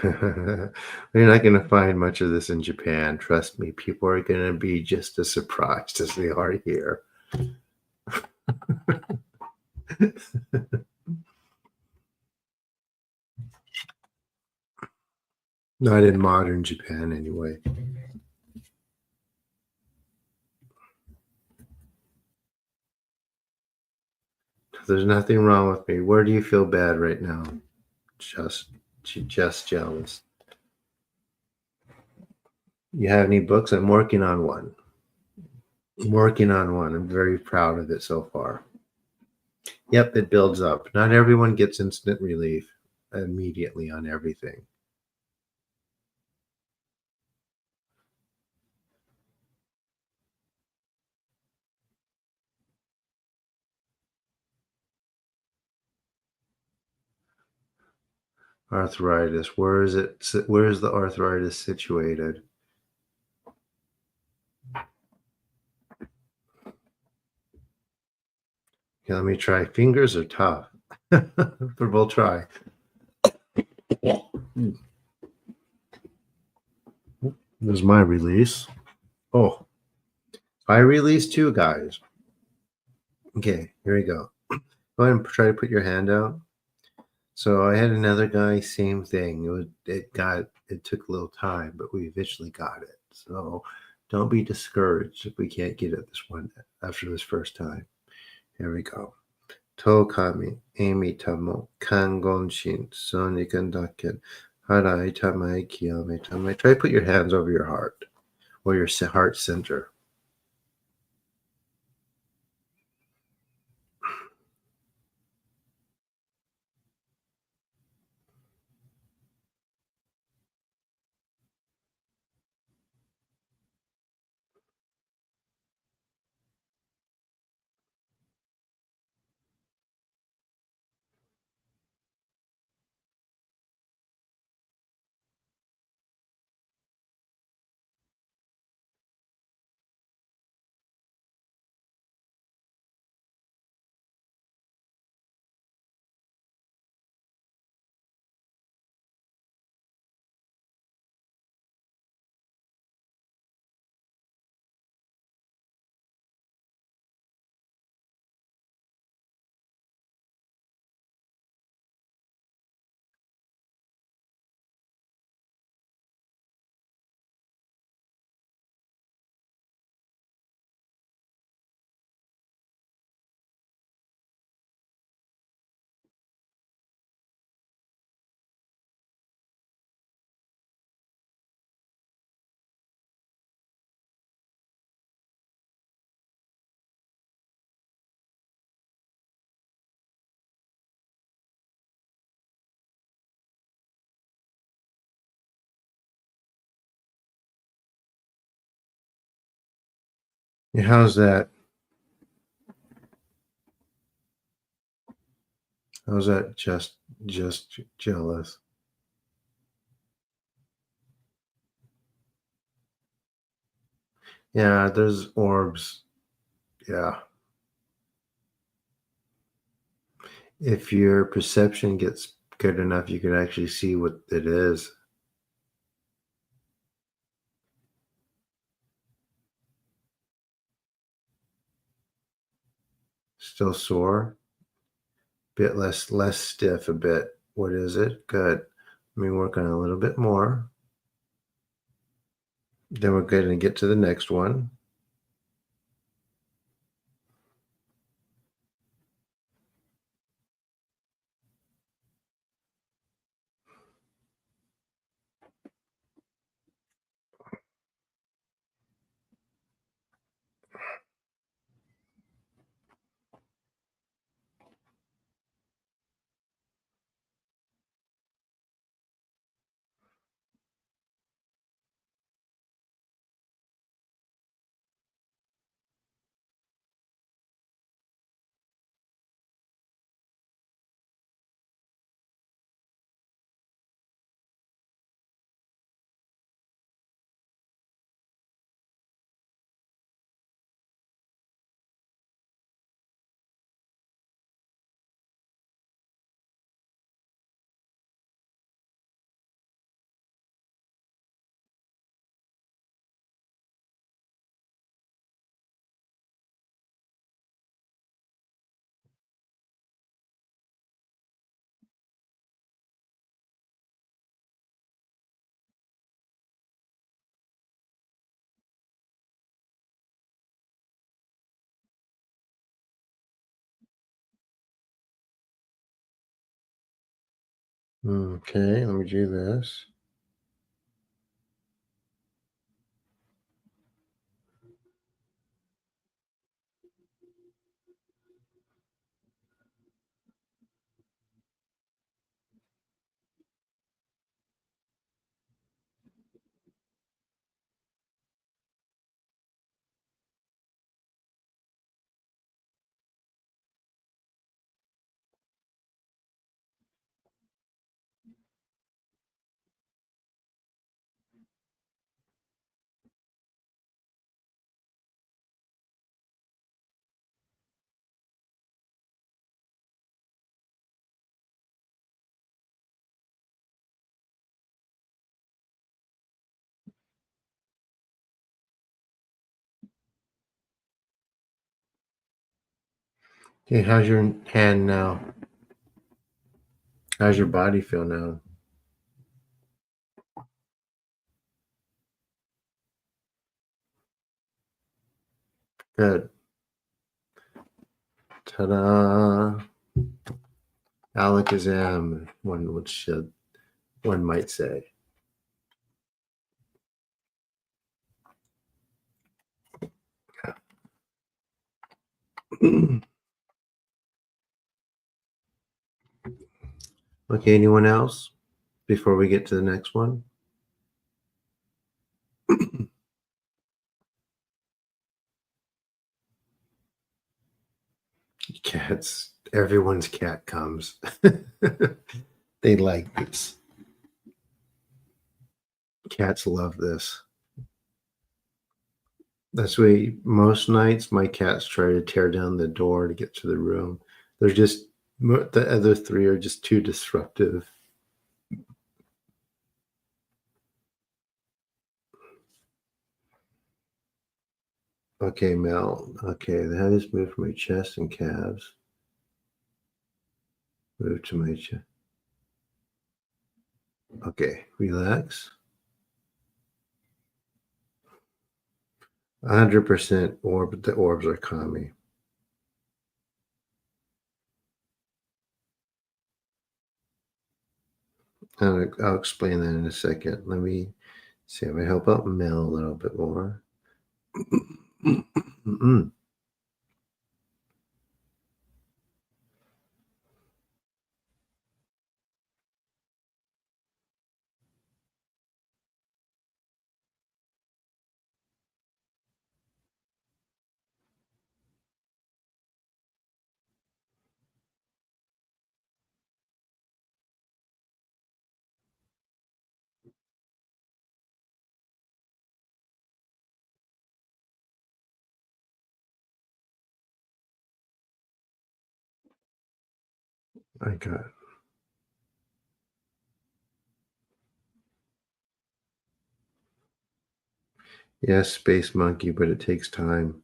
You're not going to find much of this in Japan. Trust me. People are going to be just as surprised as they are here. Not in modern Japan, anyway. There's nothing wrong with me. Where do you feel bad right now? Just jealous. You have any books? I'm working on one. I'm very proud of it so far. Yep, it builds up. Not everyone gets instant relief immediately on everything. Arthritis. Where is it? Where is the arthritis situated? Okay, let me try. Fingers are tough, but we'll try. There's my release. Oh, I release too, guys. Okay, here we go. Go ahead and try to put your hand out. So I had another guy, same thing. It took a little time, but we eventually got it. So don't be discouraged if we can't get it this one after this first time. Here we go. Tokami, Amy Tamo, Kangonshin, Sonikandaken, Harai Tamai Kiyame Tamai. Try to put your hands over your heart or your heart center. Yeah, how's that? How's that? Just jealous. Yeah, there's orbs. Yeah. If your perception gets good enough, you can actually see what it is. Still sore? Bit less stiff a bit. What is it? Good. Let me work on it a little bit more. Then we're going to get to the next one. Okay, let me do this. Okay, how's your hand now? How's your body feel now? Good. Ta-da! Alakazam, one might say. Okay, anyone else before we get to the next one? Cats. Everyone's cat comes. They like this. Cats love this. That's why most nights my cats try to tear down the door to get to the room. They're just the other three are just too disruptive. Okay, Mel. Okay, the head is moved from my chest and calves. Move to my chest. Okay, relax. 100% orb. The orbs are calming. I'll explain that in a second. Let me see if I help out Mel a little bit more. I got it. Yes, Space Monkey, but it takes time.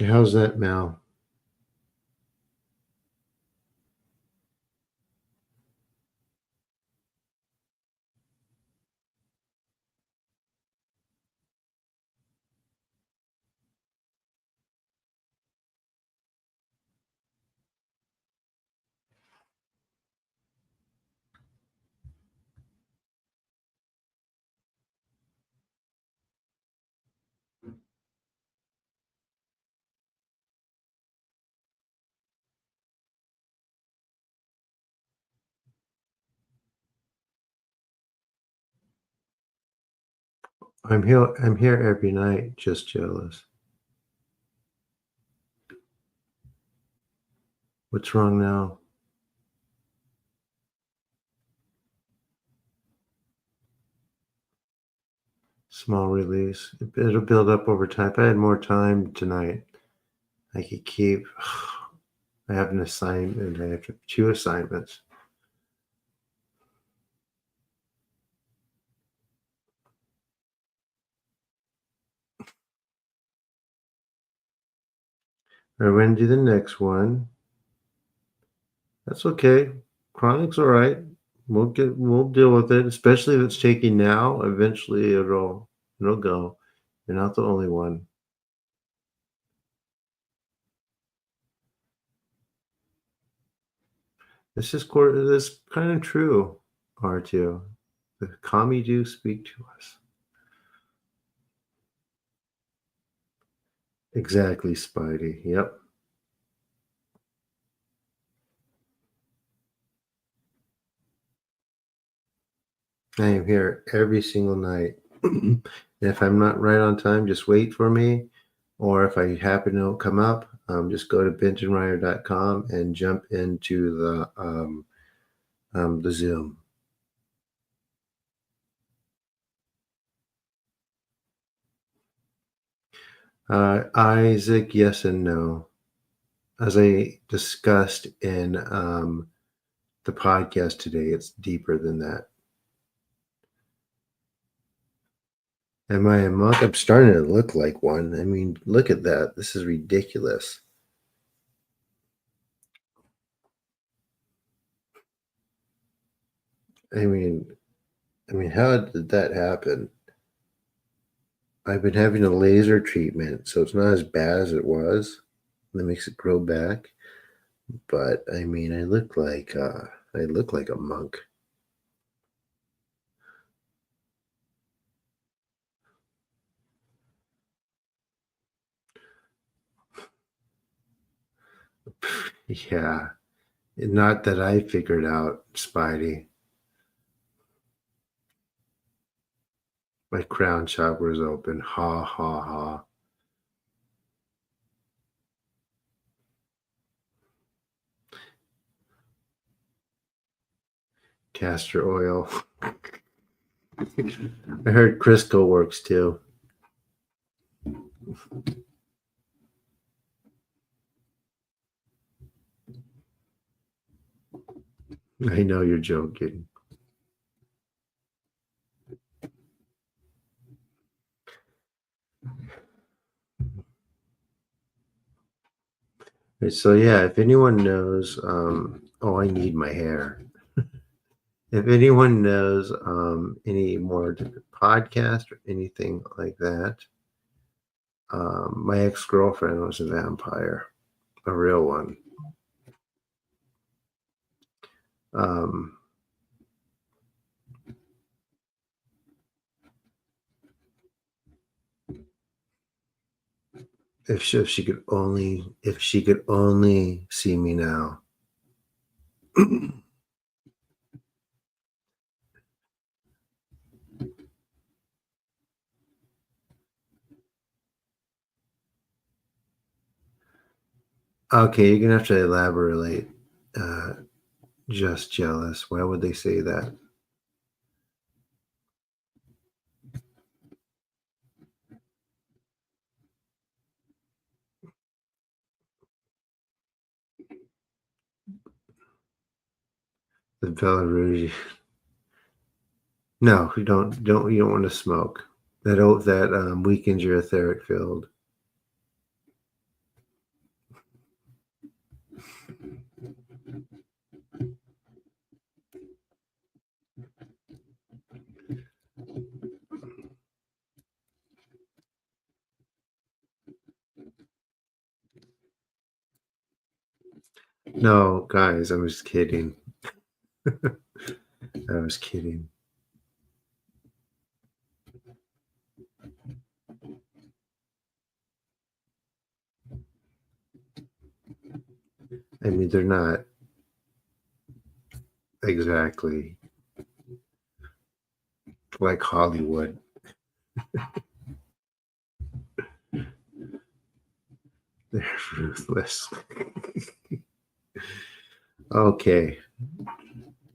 How's that, Mel? I'm here. I'm here every night. Just jealous. What's wrong now? Small release. It'll build up over time. If I had more time tonight, I could keep. I have an assignment. I have 2 assignments. We're going to do the next one. That's okay. Chronic's all right. We'll deal with it, especially if it's taking now. Eventually it'll go. You're not the only one. This kind of true, R2. The kami do speak to us. Exactly, Spidey. Yep. I am here every single night. And if I'm not right on time, just wait for me. Or if I happen to come up, just go to bentonryer.com and jump into the Zoom. Isaac, yes and no. As I discussed in the podcast today, it's deeper than that. Am I a monk? I'm starting to look like one. I mean, look at that. This is ridiculous. I mean, how did that happen? I've been having a laser treatment, so it's not as bad as it was. That makes it grow back. But I mean, I look like a monk. Yeah, not that I figured out, Spidey. My crown chakra is open. Ha ha ha. Castor oil. I heard Crisco works too. I know you're joking. So yeah, if anyone knows, I need my hair. If anyone knows any more podcast or anything like that, my ex-girlfriend was a vampire, a real one. Um, if she could only see me now. Okay, you're gonna have to elaborate. Uh, just jealous. Why would they say that? The Belarus. No, you don't want to smoke. That weakens your etheric field. No, guys, I was kidding. I was kidding. I mean, they're not exactly like Hollywood. They're ruthless. Okay,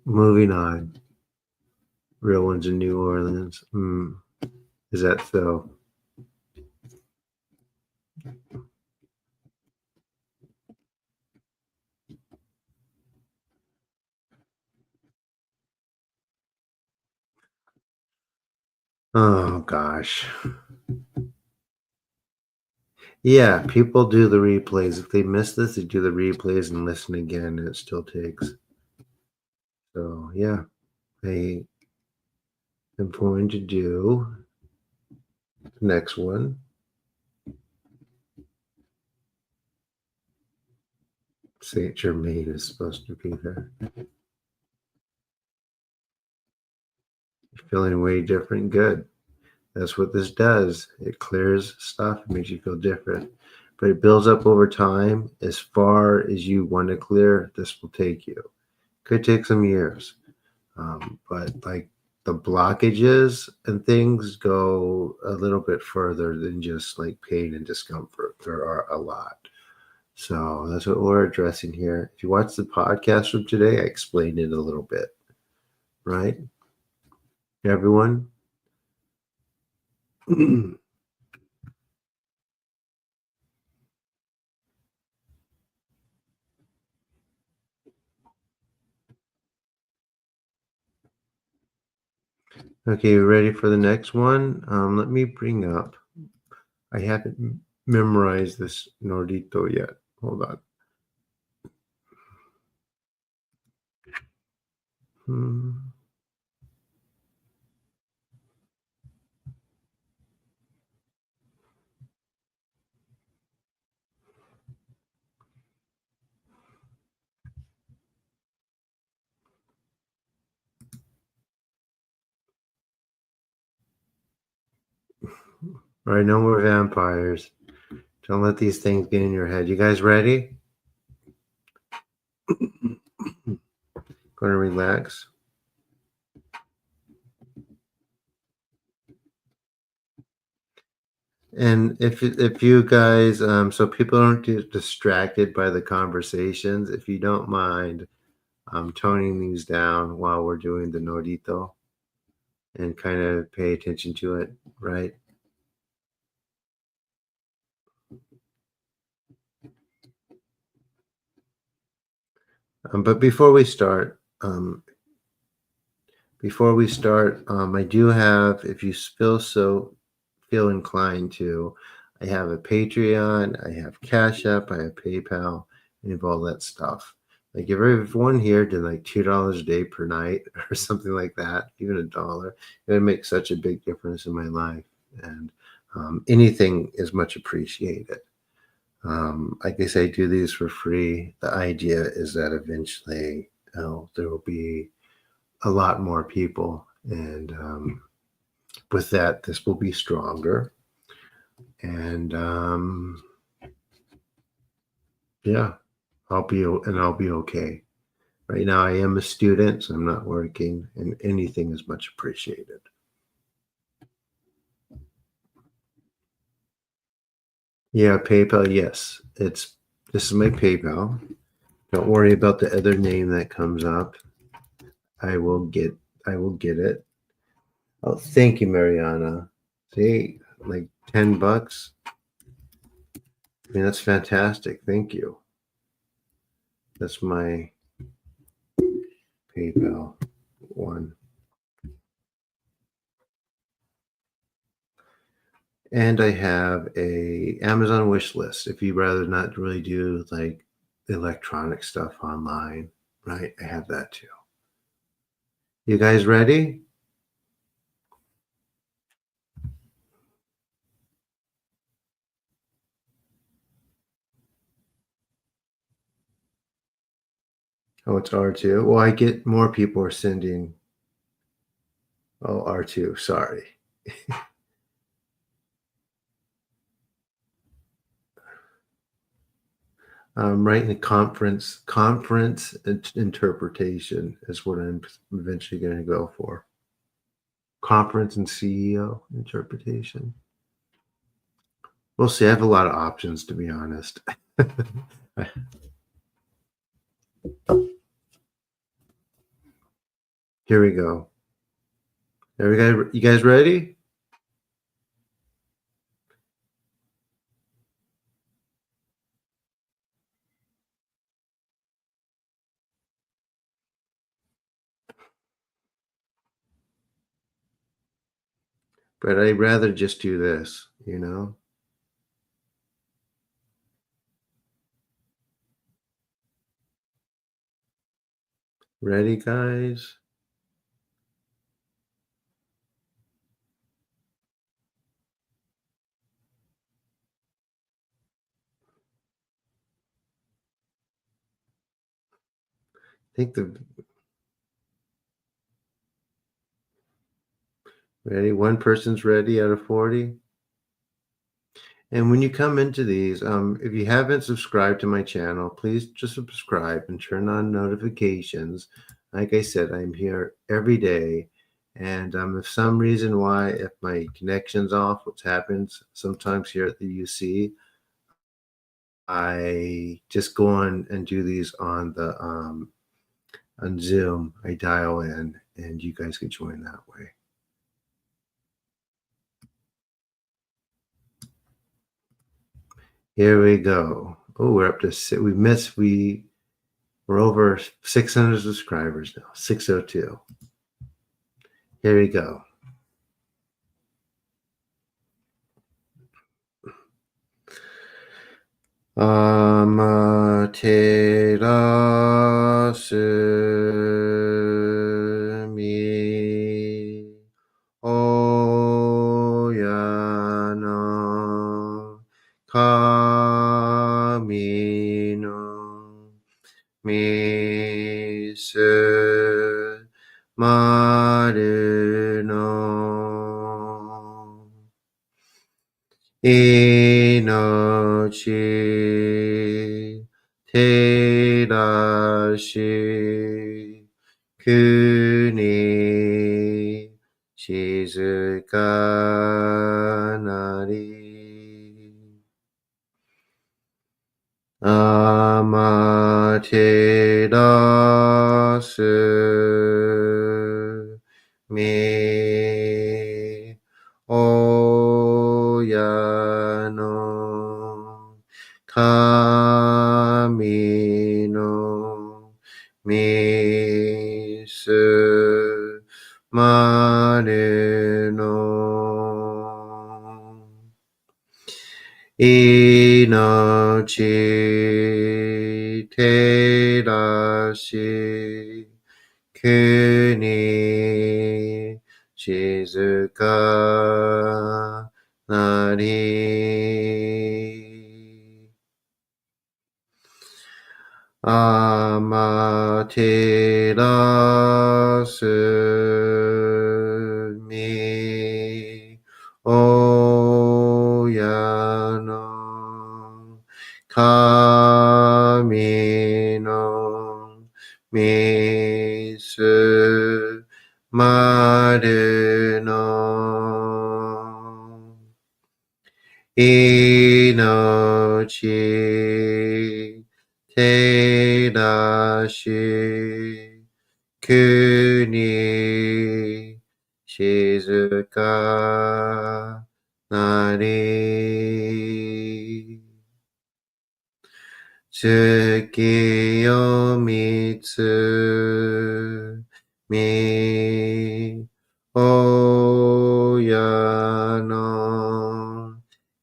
moving on. Real ones in New Orleans. Is that so? Oh gosh. Yeah, people do the replays. If they miss this, they do the replays and listen again, and it still takes. So yeah, I am going to do the next one. Saint Germain is supposed to be there. You're feeling way different. Good. That's what this does. It clears stuff, it makes you feel different. But it builds up over time. As far as you want to clear, this will take you. Could take some years. But like the blockages and things go a little bit further than just like pain and discomfort. There are a lot. So that's what we're addressing here. If you watch the podcast from today, I explained it a little bit, right? Everyone? Okay, you ready for the next one? Let me bring up. I haven't memorized this Nordito yet. Hold on. All right, no more vampires. Don't let these things get in your head. You guys ready? Gonna relax. And if you guys, so people don't get distracted by the conversations, if you don't mind, toning these down while we're doing the Nordito and kind of pay attention to it, right? But before we start, I do have, if you feel inclined to, I have a Patreon, I have Cash App, I have PayPal, and have all that stuff. Like if everyone here did like $2 a day per night or something like that, even $1, it would make such a big difference in my life. And anything is much appreciated. I guess I do these for free. The idea is that eventually, there will be a lot more people, and with that, this will be stronger. And yeah, I'll be okay. Right now, I am a student, so I'm not working, and anything is much appreciated. Yeah, PayPal. Yes, this is my PayPal. Don't worry about the other name that comes up. I will get it. Oh, thank you, Mariana. See, like $10. I mean, that's fantastic. Thank you. That's my PayPal one. And I have a Amazon wish list. If you'd rather not really do like electronic stuff online, right? I have that too. You guys ready? Oh, it's R2. Well, I get more people are sending. Oh, R2. Sorry. Writing a conference interpretation is what I'm eventually going to go for. conference and CEO interpretation. We'll see. I have a lot of options, to be honest. Here we go. You guys ready? But I'd rather just do this, you know? Ready, guys? I think ready? One person's ready out of 40. And when you come into these, if you haven't subscribed to my channel, please just subscribe and turn on notifications. Like I said, I'm here every day. And if some reason why, if my connection's off, what's happens sometimes here at the UC, I just go on and do these on the on Zoom. I dial in, and you guys can join that way. Here we go. Oh, we're up to we're over 600 subscribers now. 602. Here we go. Amaterasu mi oyano kamino misu maru no inochi terashi kuni shizuka nari amaterasu mi oyano kami no misu maru no inochi terashi kuni shizuka nari amaterasu mi oyano kami no misu maru no inochi terashi kuni shizuka nari tsukiyo mitsu mi oyano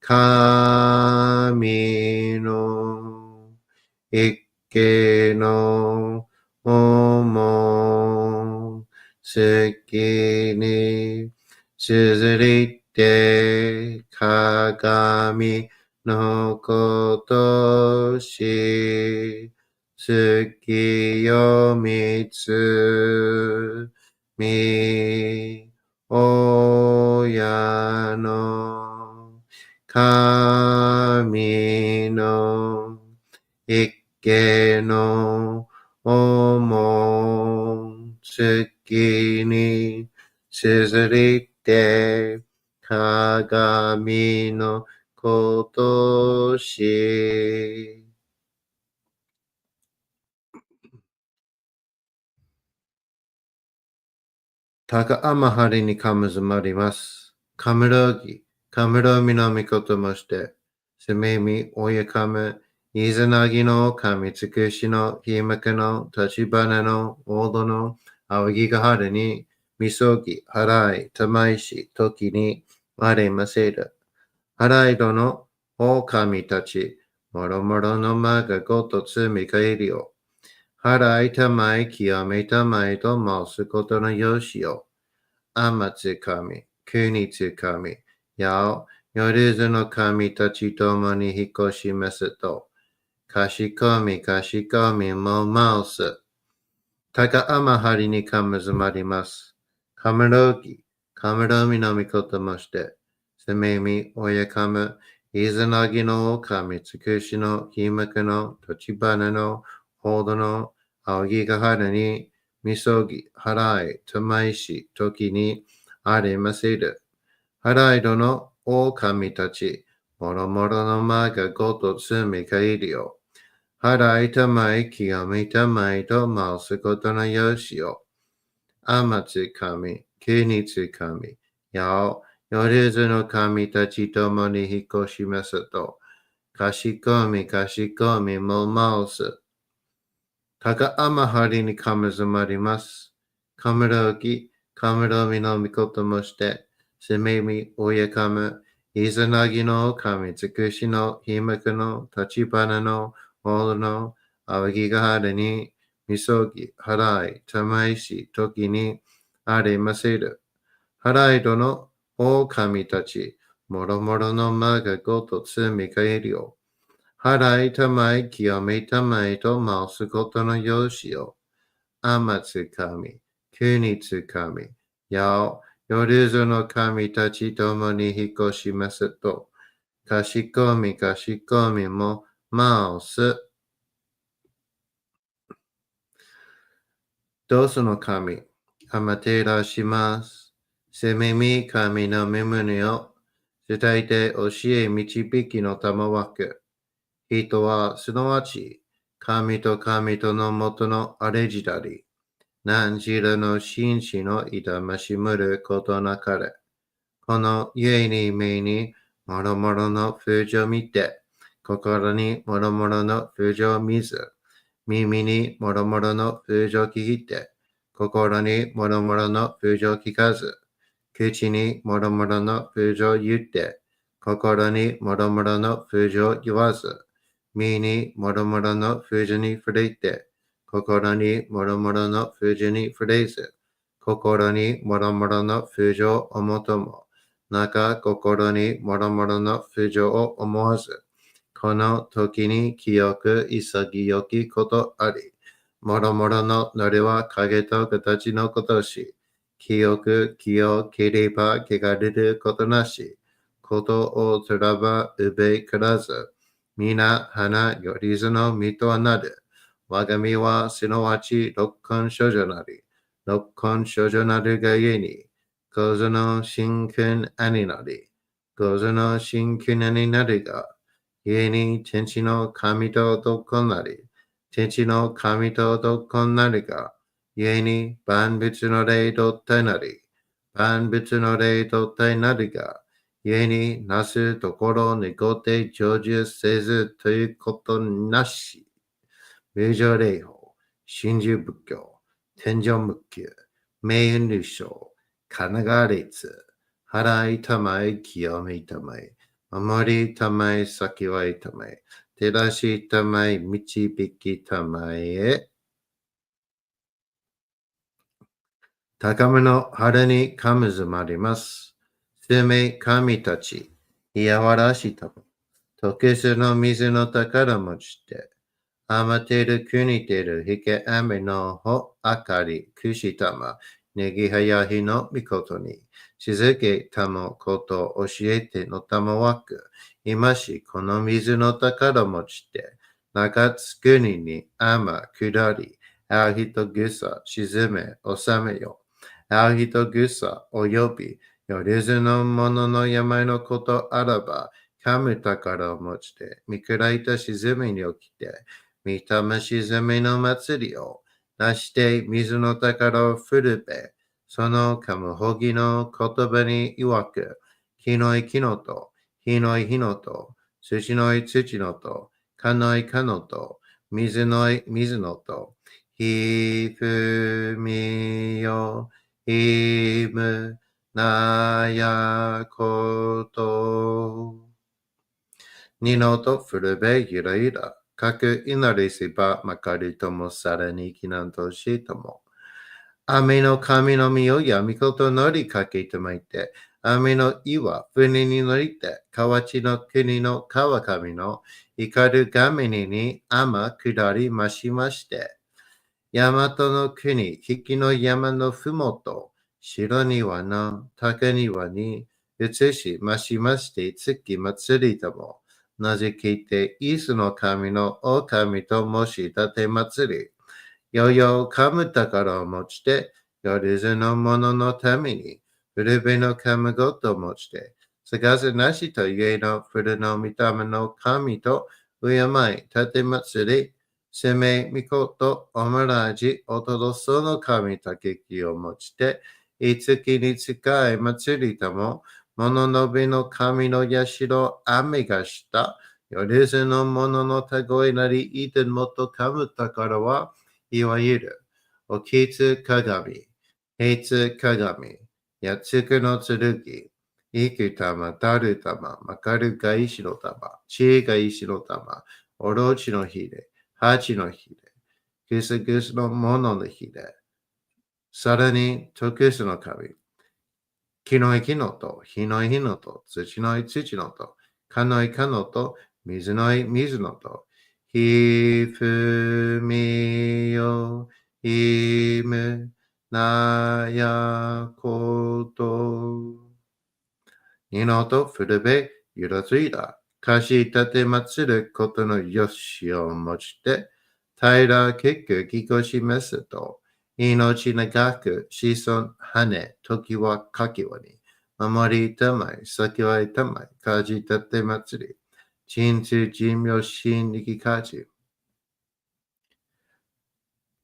kami no ikke no momo tsuki ni tsuzuite kagami no koto shi tsukiyo mitsu mi oyano kami no ikke no omo tsuki ni すずりて鏡のことし。高天張にかむずまります。かむろぎ、かむろみのみこともして、すめみおやかむ、いずなぎの神つくしのひまくの立花の大戸の青木が春に、みそぎ、払い、たまいし、時に、あれませる。払いどの狼たち、もろもろの間がごとつみかえりよ。払いたまい、清めたまいと申すことのよしよ。天つ神、国つ神、やお、夜ずの神たちともに引っ越しますと、かしこみも申す。高天張にかむずまります。かむろぎ、かむろみのみこともして、すめみ、おやかむ、いずなぎの神つくしのひむくの立花のほどの青木が春に、みそぎ、払い、たまいし、時にありませる。払いどの狼たち、もろもろの間がごとつみかえりよ。払いたまい、清めたまいと申すことのよしよ。天つ神、国つ神、やお、夜ずの神たちともに引っ越しますと、かしこみも申す。高天張にかむずまります。かむろぎ、かむろみのみこともして、すめみ、おやかむ、いずなぎの神つくしのひむくの立花のほどの青木が春に、みそぎ、払い、たまいし、時にありませる。払いどの狼たち、もろもろの間がごとつみかえるよ。払いたまい、清めたまいと申すことのよしよ。天つ神、国つ神、やお、夜ずの神たちともに引っ越しますと、かしこみも申す。どうすの神、あまてらします。せめみ神の身胸を伝えて教え導きの玉枠。人はすなわち神との元のあれじだり。何時らの紳士の痛ましむることなかれ。この家に目にもろもろの風情見て、心にもろもろの風情見ず、耳にもろもろの風情聞いて、心にもろもろの風情聞かず、口にもろもろの風情言って、心にもろもろの風情言わず、身にもろもろの風情に触れて、心にもろもろの風情に触れず、心にもろもろの風情を思とも、中心にもろもろの風情を思わず、この時に清く潔きことあり、もろもろのノリは影と形のことし、清く清ければ汚れることなし、ことをつらばうべからず、皆花よりずの身とはなる。我が身はすなわち六根少女なり、六根少女なるがゆえに、構図の真剣兄なり、構図の真剣兄なるが、故に天地の神とどこなり、天地の神とどこなりが、故に万物の霊と体なり、万物の霊と体なりが、故になすところにごて成就せずということなし。無常霊法、真珠仏教、天上無休、名運流章、神奈川列、払いたまい、清めたまい、守りたまい、先はいたまい、照らしたまい、導きたまえ。高めの春にかむずまります。すめ神たち、いやわらしたま。溶けすの水の宝持ちて、あまてる国てるひけあめのほあかりくしたま、ねぎはやひのみことに、しずけたもこと教えてのたまわく、今しこの水の宝持ちて、中津国にあまくだり、あひとぐさ沈め収めよ。愛と草およびよりずのものの山のことあらば、神宝を持ちて、見くらいた沈みに起きて、見たま沈みの祭りをなして水の宝を振るべ、そのカムホギの言葉に曰く、木の木のと、火の火のと、土の土のと、かのかのと、水の水のと、ひふみよ、いむなやこと。二のとふるべゆらゆら。かく祈りせばまかりともさらに避難としとも。雨の神の実をやみこと乗りかけてまいて、雨の岩、船に乗りて、河内の国の川上の怒る神に天下りましまして、大和の国、引きの山のふもと、白庭の高庭に移しましまして月祭りとも、なぜ聞いて、イスの神の狼と申し立て祭り、よよ噛む宝を持ちて、よりずの者のために、古べの噛むごと持ちて、探せなしとゆえの古の御霊の神と、敬い、立て祭り、せめみこと、おもらじ、おとどその神竹木を持ちて、いつきに使い祭りとも、物のべの神の社、雨がした、よりずの者のたごいなり、いてもと噛む宝は、いわゆる、おきつ鏡、へつ鏡、やつくの剣、いく玉、たる玉、まかるが石の玉、知恵が石の玉、おろちのひれ、八のひれ、ぐすぐすのもののひれ、さらに、特殊の紙、木の木のと、火の火のと、土の土のと、かのかのと、水の水のと、ひふみよ、いむ、なやこと。二のと古べゆらついだ。貸し立て祭ることのよしをもちて、平結局ぎこしめすと、命長く子孫羽、時はかきわに、守りたまい、先はいたまい、かじ立て祭り、人通人名心力かじ。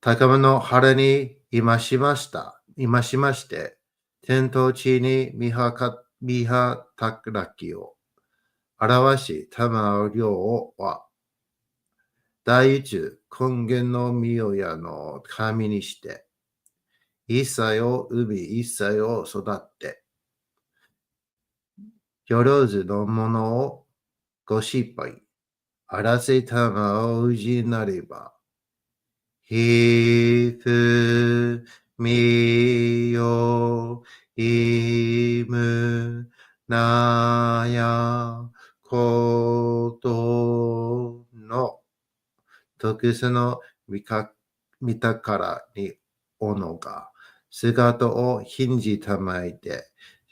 高間の腹に今しました。今しまして、天頭地に見はたくらきを表し、玉を量は、大宇宙根源の御親の神にして、一切を生み、一切を育って、よろずのものをご失敗、あらせ玉をうじなれば、ひふみよいむなやことの特殊の見たからにおのが姿を信じたまえて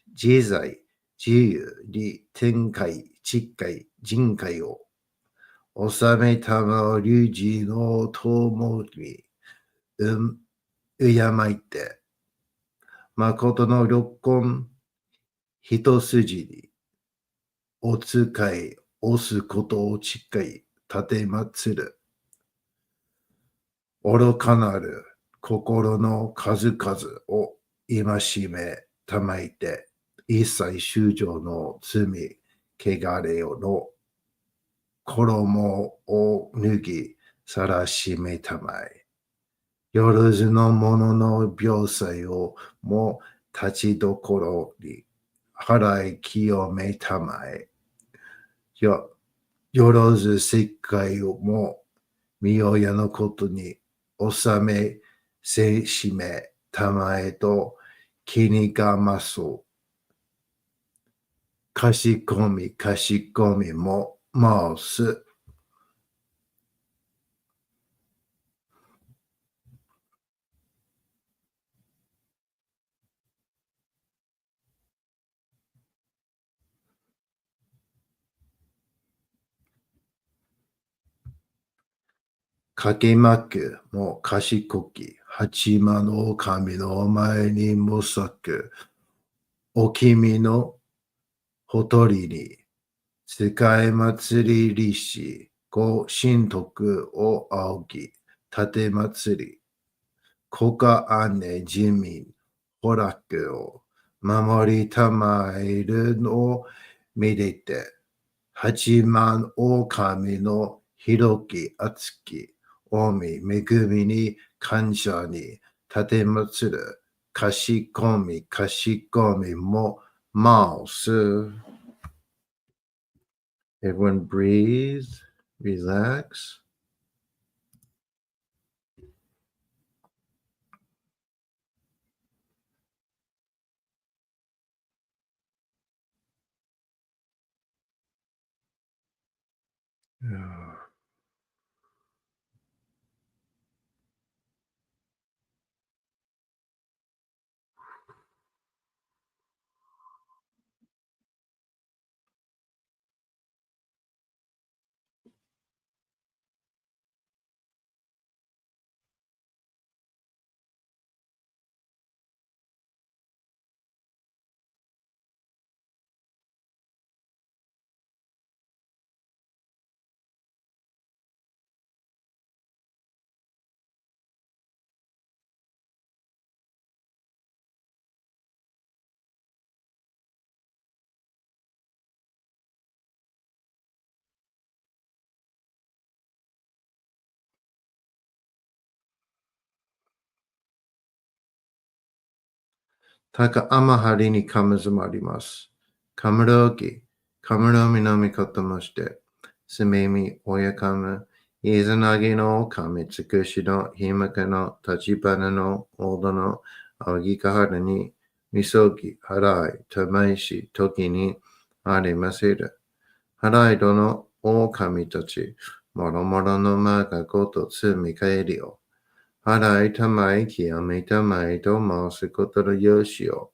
自在自由に天界地界人界を治めたまるじのともに敬いて誠の六根一筋にお使い押すことを誓い立てまつる愚かなる心の数々を戒めたまいて一切衆生の罪汚れの衣を脱ぎさらしめたまいよろずの者の病災をも立ちどころに払い清めたまえよろず世界をも御親のことに収めせしめたまえと気にがますかしこみも回すかけまくも賢き八魔の神の前に模索。お君のほとりに、使い祭り立し、ご神徳を仰ぎ、立て祭り、国家姉人民、娯楽を守りたまえるのを見れて、八万狼の広き厚き、近江恵みに感謝に立て祭る、かしこみかしこみも回す。Everyone breathe, relax. Yeah. 高天張にかむずまります。かむろき、かむろみのみこともして、すめみ、おやかむ、いずなぎの神つくしのひまかの立ち花のおどのあぎかはるに、みそぎ、はらい、たまいし、ときにありませる。はらいどのお神たち、もろもろのまがことつみかえりよ。はらいたまいきやめたまいと申すことのよしよ。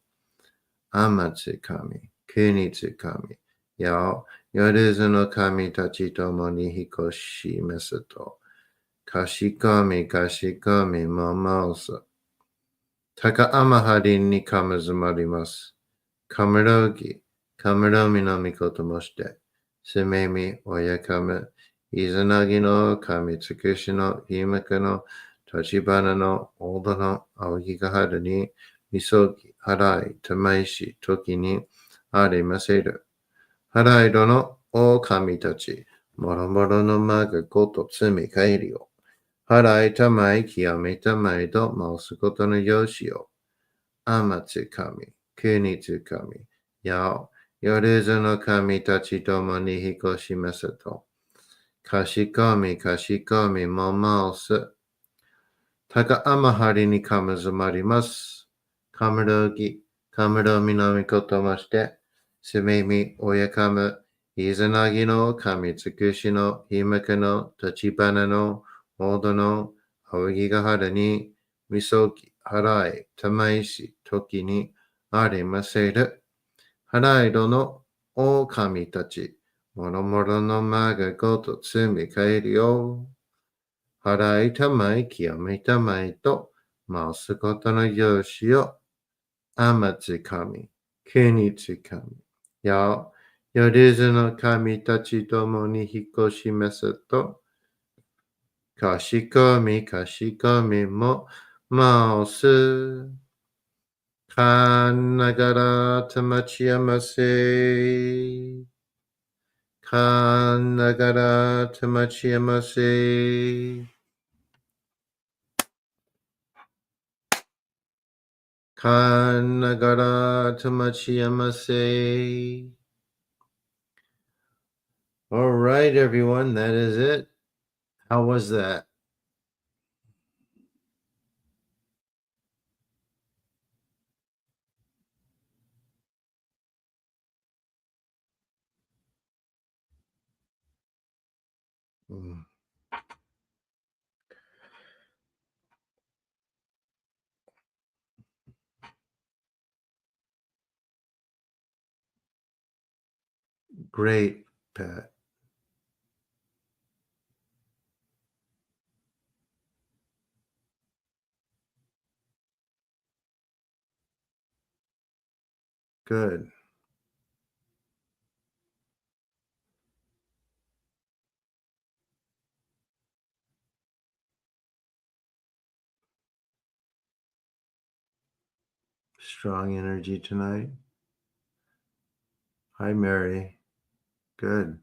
天津神、国津神、や夜ずの神たちともに引っ越しますと、かしこみかしこみも申す。高天はりにかむずまります。かむろぎ、かむろみのみこともして、すめみ、おやかむ、いずなぎの神つくしのひむくの立ち花のおどのあおぎがはるに、みそぎ、はらい、たまいし、ときにありませる。はらいどのお神たち、もろもろのまがことつみかえりよ。はらいたまい、きやめたまいと申すことのよしよ。天津神、国津神、や夜ずの神たちともに引っ越しますと、かしこみかしこみも申す。高天はりにかむずまります。かむろぎ、かむろみのみことまして、すめみ、おやかむ、いずなぎの神つくしのひむくの立ち花のおどのあおぎがはるに、みそき、はらい、たまいし、ときにありませる。はらいどのお神たち、もろもろのまがごとつみかえるよ。払いたまい、清めたまいと、回すことのよしを、天津神、国津神、や、夜ずの神たちともに引っ越しますと、かしこみかしこみも、回す。かんながらたまちやませ。かんながらたまちやませ。かんながらたまちやませ。All right, everyone, that is it. How was that? Mm, great, Pat. Good. Strong energy tonight. Hi, Mary. Good.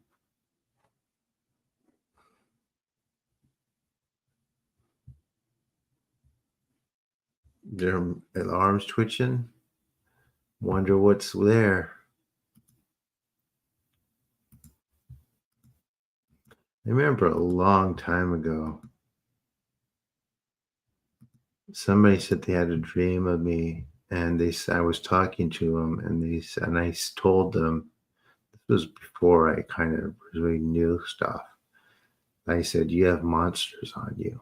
Their arms twitching. Wonder what's there. I remember a long time ago, somebody said they had a dream of me, and I was talking to them, and I told them, this was before I kind of really knew stuff. I said, "You have monsters on you."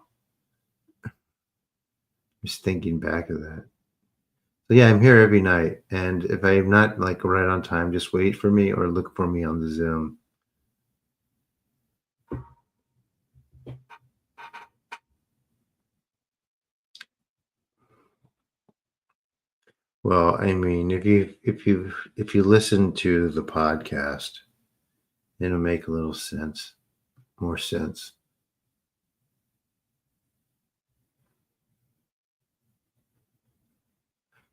I was thinking back of that. So yeah, I'm here every night, and if I'm not like right on time, just wait for me or look for me on the Zoom. Well, I mean, if you listen to the podcast, it'll make a little sense, more sense.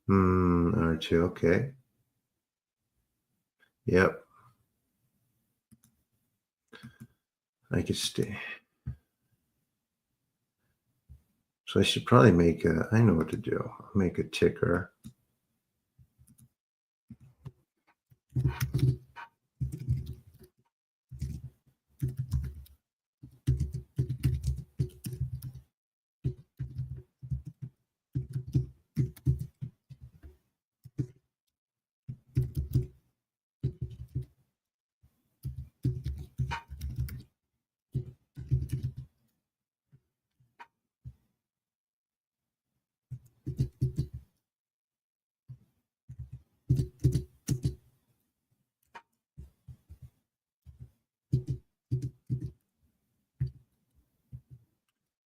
Or two, okay. Yep, I could stay. So I should probably I know what to do. I'll make a ticker.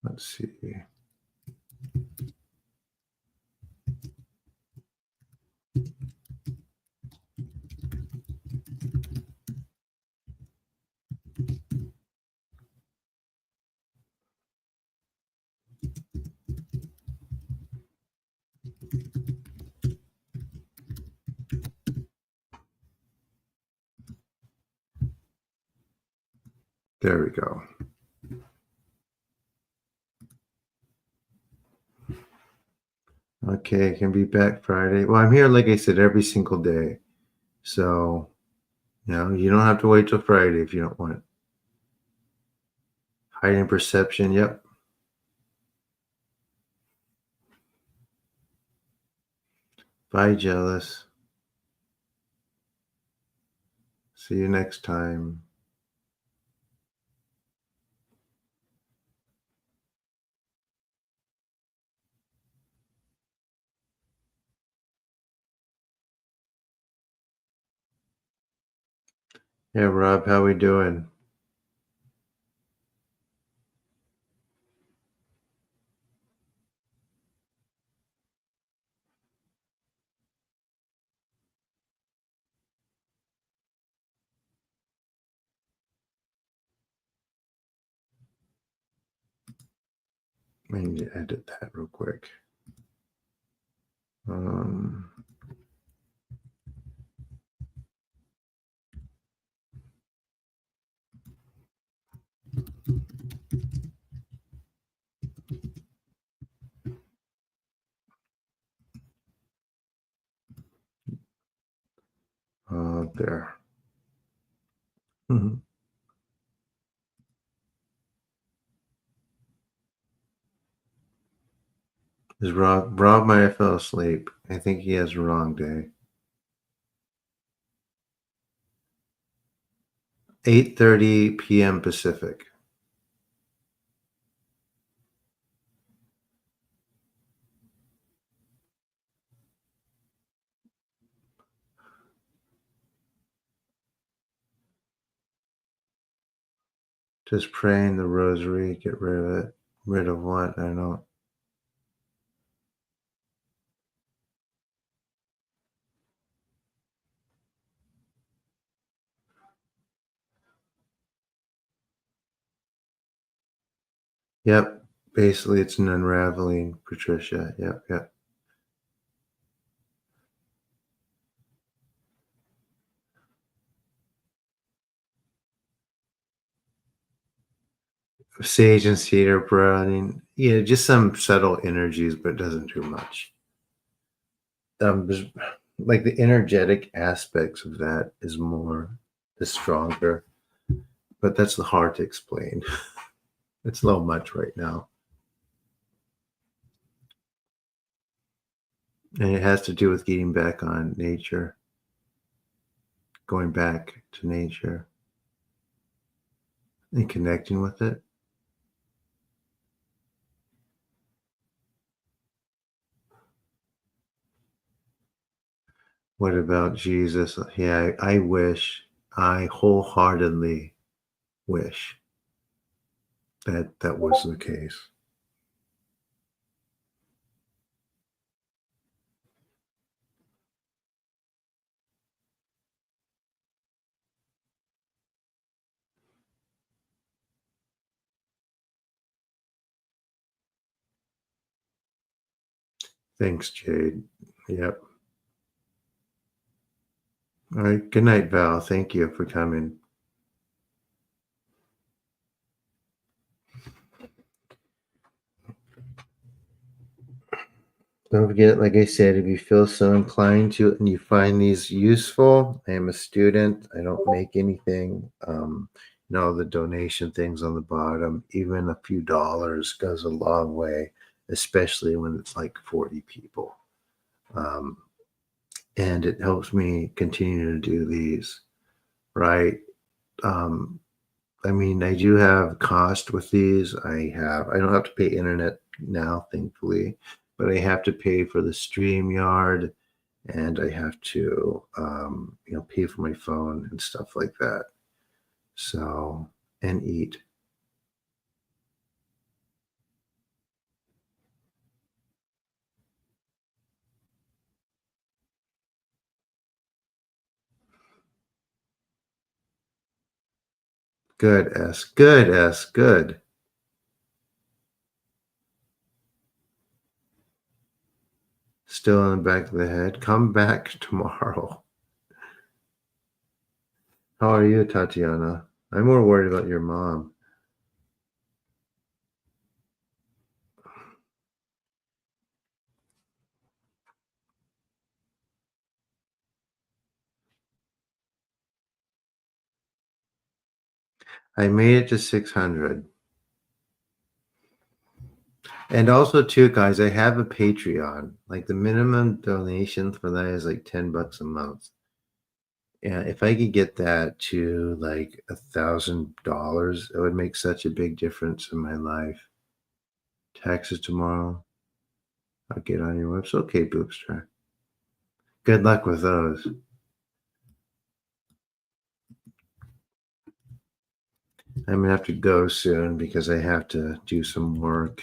Let's see. There we go. Okay, I can be back Friday. Well, I'm here, like I said, every single day. So, you don't have to wait till Friday if you don't want it. Hiding perception, yep. Bye, jealous. See you next time. Yeah, Rob, how we doing? I need to edit that real quick. There. Mhm. Is Rob might have fell asleep. I think he has a wrong day. 8:30 p.m. Pacific. Just praying the rosary, get rid of it. Rid of what? I don't know. Yep. Basically, it's an unraveling, Patricia. Yep, yep. Sage and cedar browning. Yeah, just some subtle energies, but it doesn't do much. There's, like the energetic aspects of that is more the stronger, but that's the hard to explain. It's a little much right now. And it has to do with getting back on nature, going back to nature and connecting with it. What about Jesus? Yeah, I wish, I wholeheartedly wish that that was the case. Thanks, Jade. Yep. All right. Good night, Val. Thank you for coming. Don't forget, like I said, if you feel so inclined to and you find these useful, I am a student. I don't make anything. The donation things on the bottom, even a few dollars goes a long way, especially when it's like 40 people. Um, and it helps me continue to do these, right? Um, I mean, I do have cost with these. I don't have to pay internet now, thankfully, but I have to pay for the stream yard and I have to, pay for my phone and stuff like that. So, and eat. Good, S. Good, S. Good. Still in the back of the head. Come back tomorrow. How are you, Tatiana? I'm more worried about your mom. I made it to 600. And also, too, guys, I have a Patreon. Like the minimum donation for that is like $10 a month. Yeah, if I could get that to like $1,000, it would make such a big difference in my life. Taxes tomorrow. I'll get on your website. Okay, Boopster. Good luck with those. I'm gonna have to go soon because I have to do some work,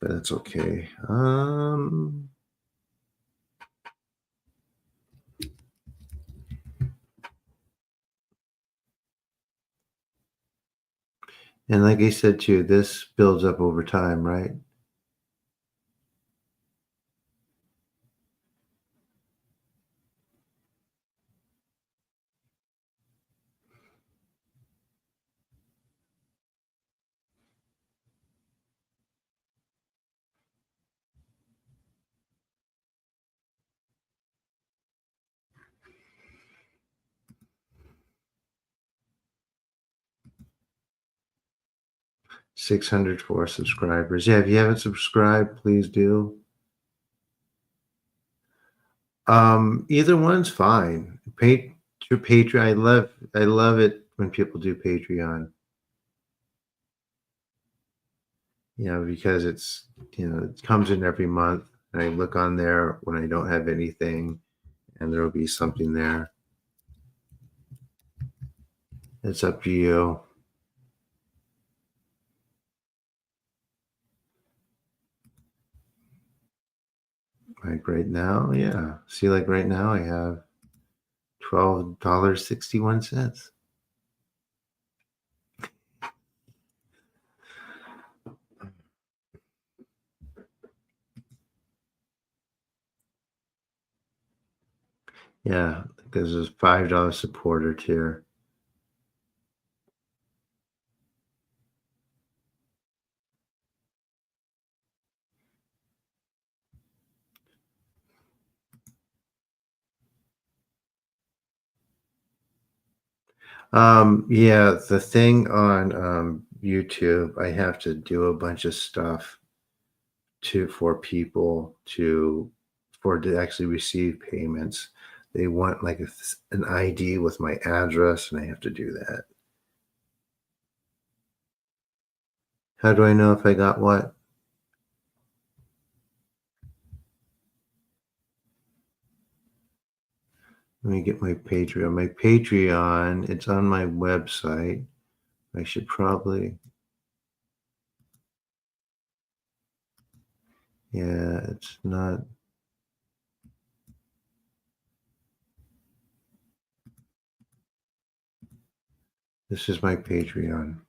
but that's okay. And like I said too, this builds up over time, right? 604 subscribers. Yeah, if you haven't subscribed, please do. Either one's fine. Your Patreon. I love it when people do Patreon. Because it comes in every month, and I look on there when I don't have anything, and there will be something there. It's up to you. Like right now, yeah. See, like right now, I have $12.61. Yeah, because there's $5 supporter tier. Yeah, the thing on YouTube, I have to do a bunch of stuff for people to actually receive payments. They want like an ID with my address, and I have to do that. How do I know if I got what? Let me get my Patreon. My Patreon, it's on my website. I should probably, yeah, it's not. This is my Patreon.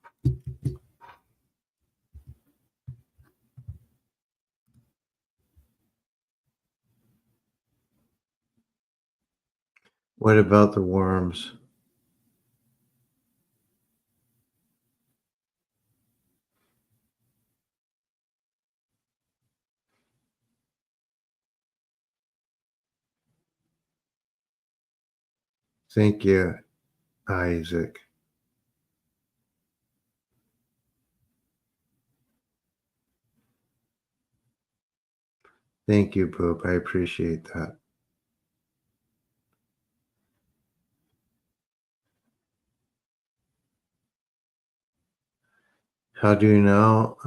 What about the worms? Thank you, Isaac. Thank you, Poop. I appreciate that. How do you know?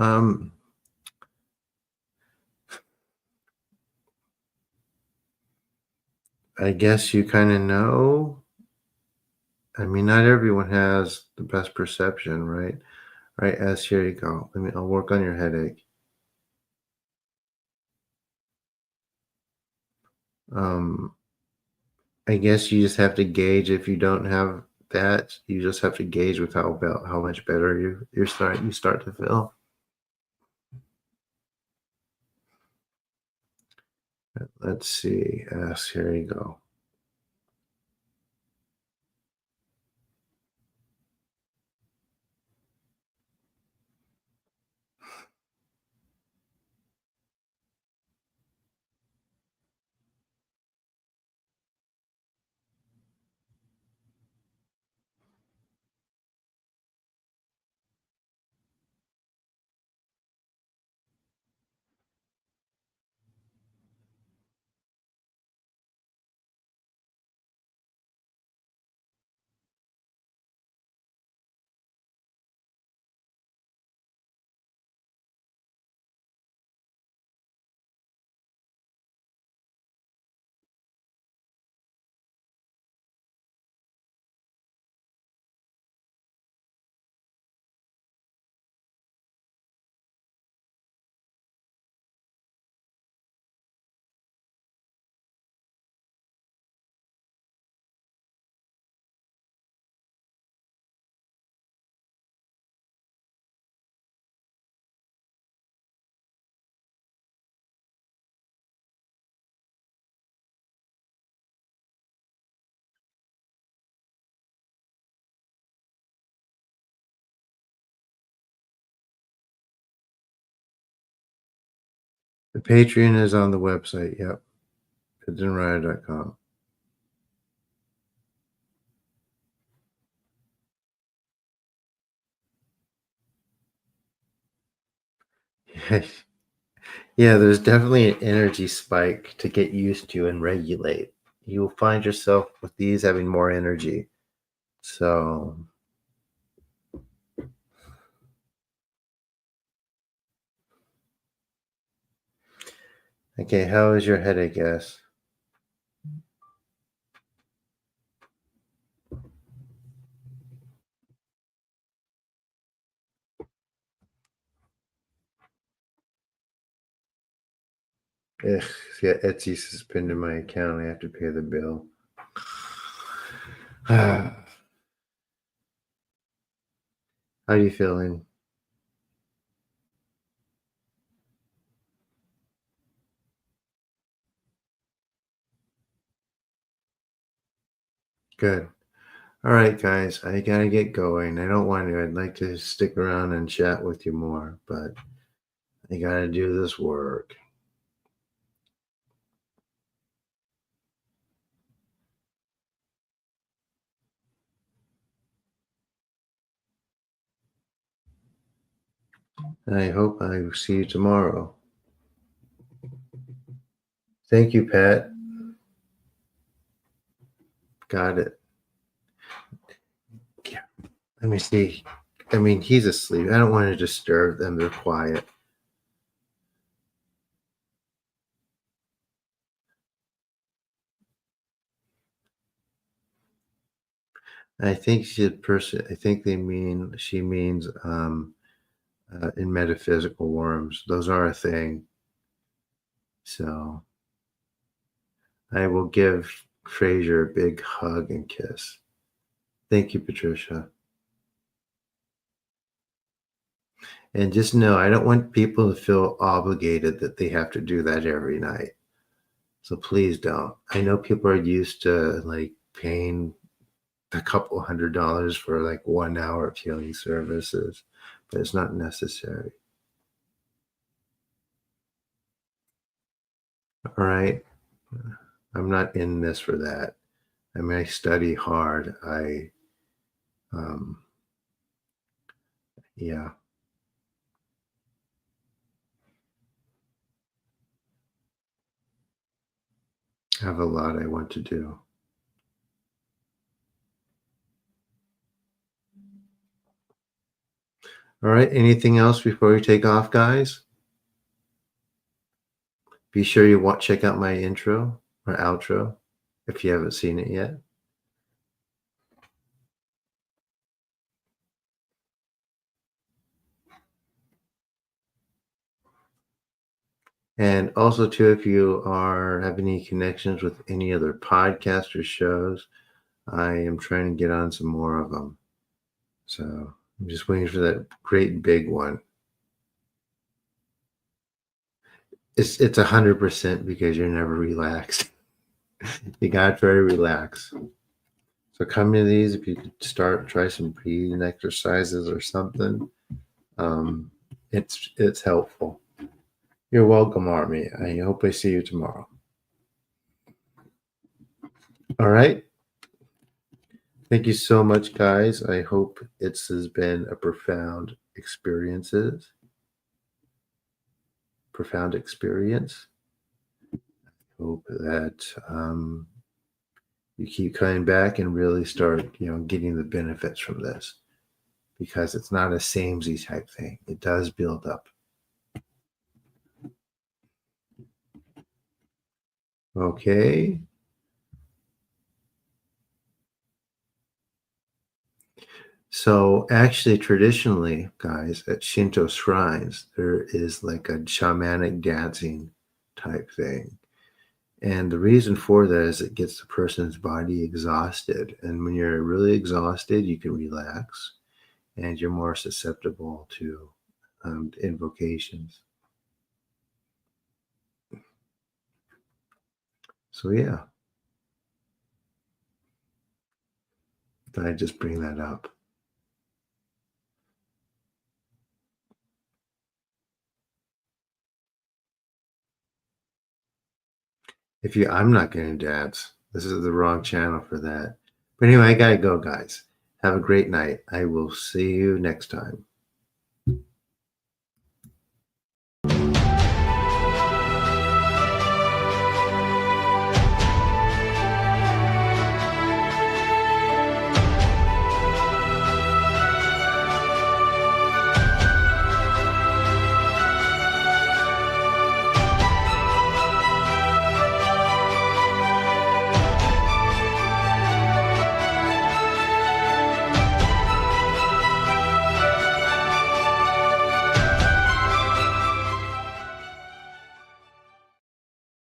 I guess you kind of know. I mean, not everyone has the best perception, right? Right, S, here you go. I'll work on your headache. Um, I guess you just have to gauge if you don't have that. You just have to gauge with how much better you start to feel. Let's see. S, here you go. The Patreon is on the website. Yep. Bentonryer.com. Yeah, there's definitely an energy spike to get used to and regulate. You will find yourself with these having more energy. So, okay, how is your headache, S? Ugh, yeah, Etsy suspended my account. I have to pay the bill. How are you feeling? Good. All right, guys, I gotta get going. I don't want to. I'd like to stick around and chat with you more, but I gotta do this work. And I hope I see you tomorrow. Thank you, Pat. Got it. Yeah. Let me see. I mean, he's asleep. I don't want to disturb them. They're quiet. I think I think she means in metaphysical worms. Those are a thing. So I will give Fraser a big hug and kiss. Thank you, Patricia. And just know, I don't want people to feel obligated that they have to do that every night. So please don't. I know people are used to like paying a couple $100 for like 1 hour of healing services, but it's not necessary. All right. I'm not in this for that. I mean, I study hard. Um, yeah, have a lot I want to do. All right. Anything else before we take off, guys? Be sure you check out my intro or outro if you haven't seen it yet. And also, too, if you have any connections with any other podcasts or shows, I am trying to get on some more of them. So I'm just waiting for that great big one. It's 100% because you're never relaxed. You got to try to relax. So come to these if you could try some breathing exercises or something. It's helpful. You're welcome, Army. I hope I see you tomorrow. All right. Thank you so much, guys. I hope has been a profound experience. Hope that you keep coming back and really start, getting the benefits from this, because it's not a samey type thing. It does build up. Okay. So actually, traditionally, guys, at Shinto shrines, there is like a shamanic dancing type thing. And the reason for that is it gets the person's body exhausted. And when you're really exhausted, you can relax and you're more susceptible to invocations. So, yeah, I just bring that up. I'm not going to dance. This is the wrong channel for that. But anyway, I got to go, guys. Have a great night. I will see you next time.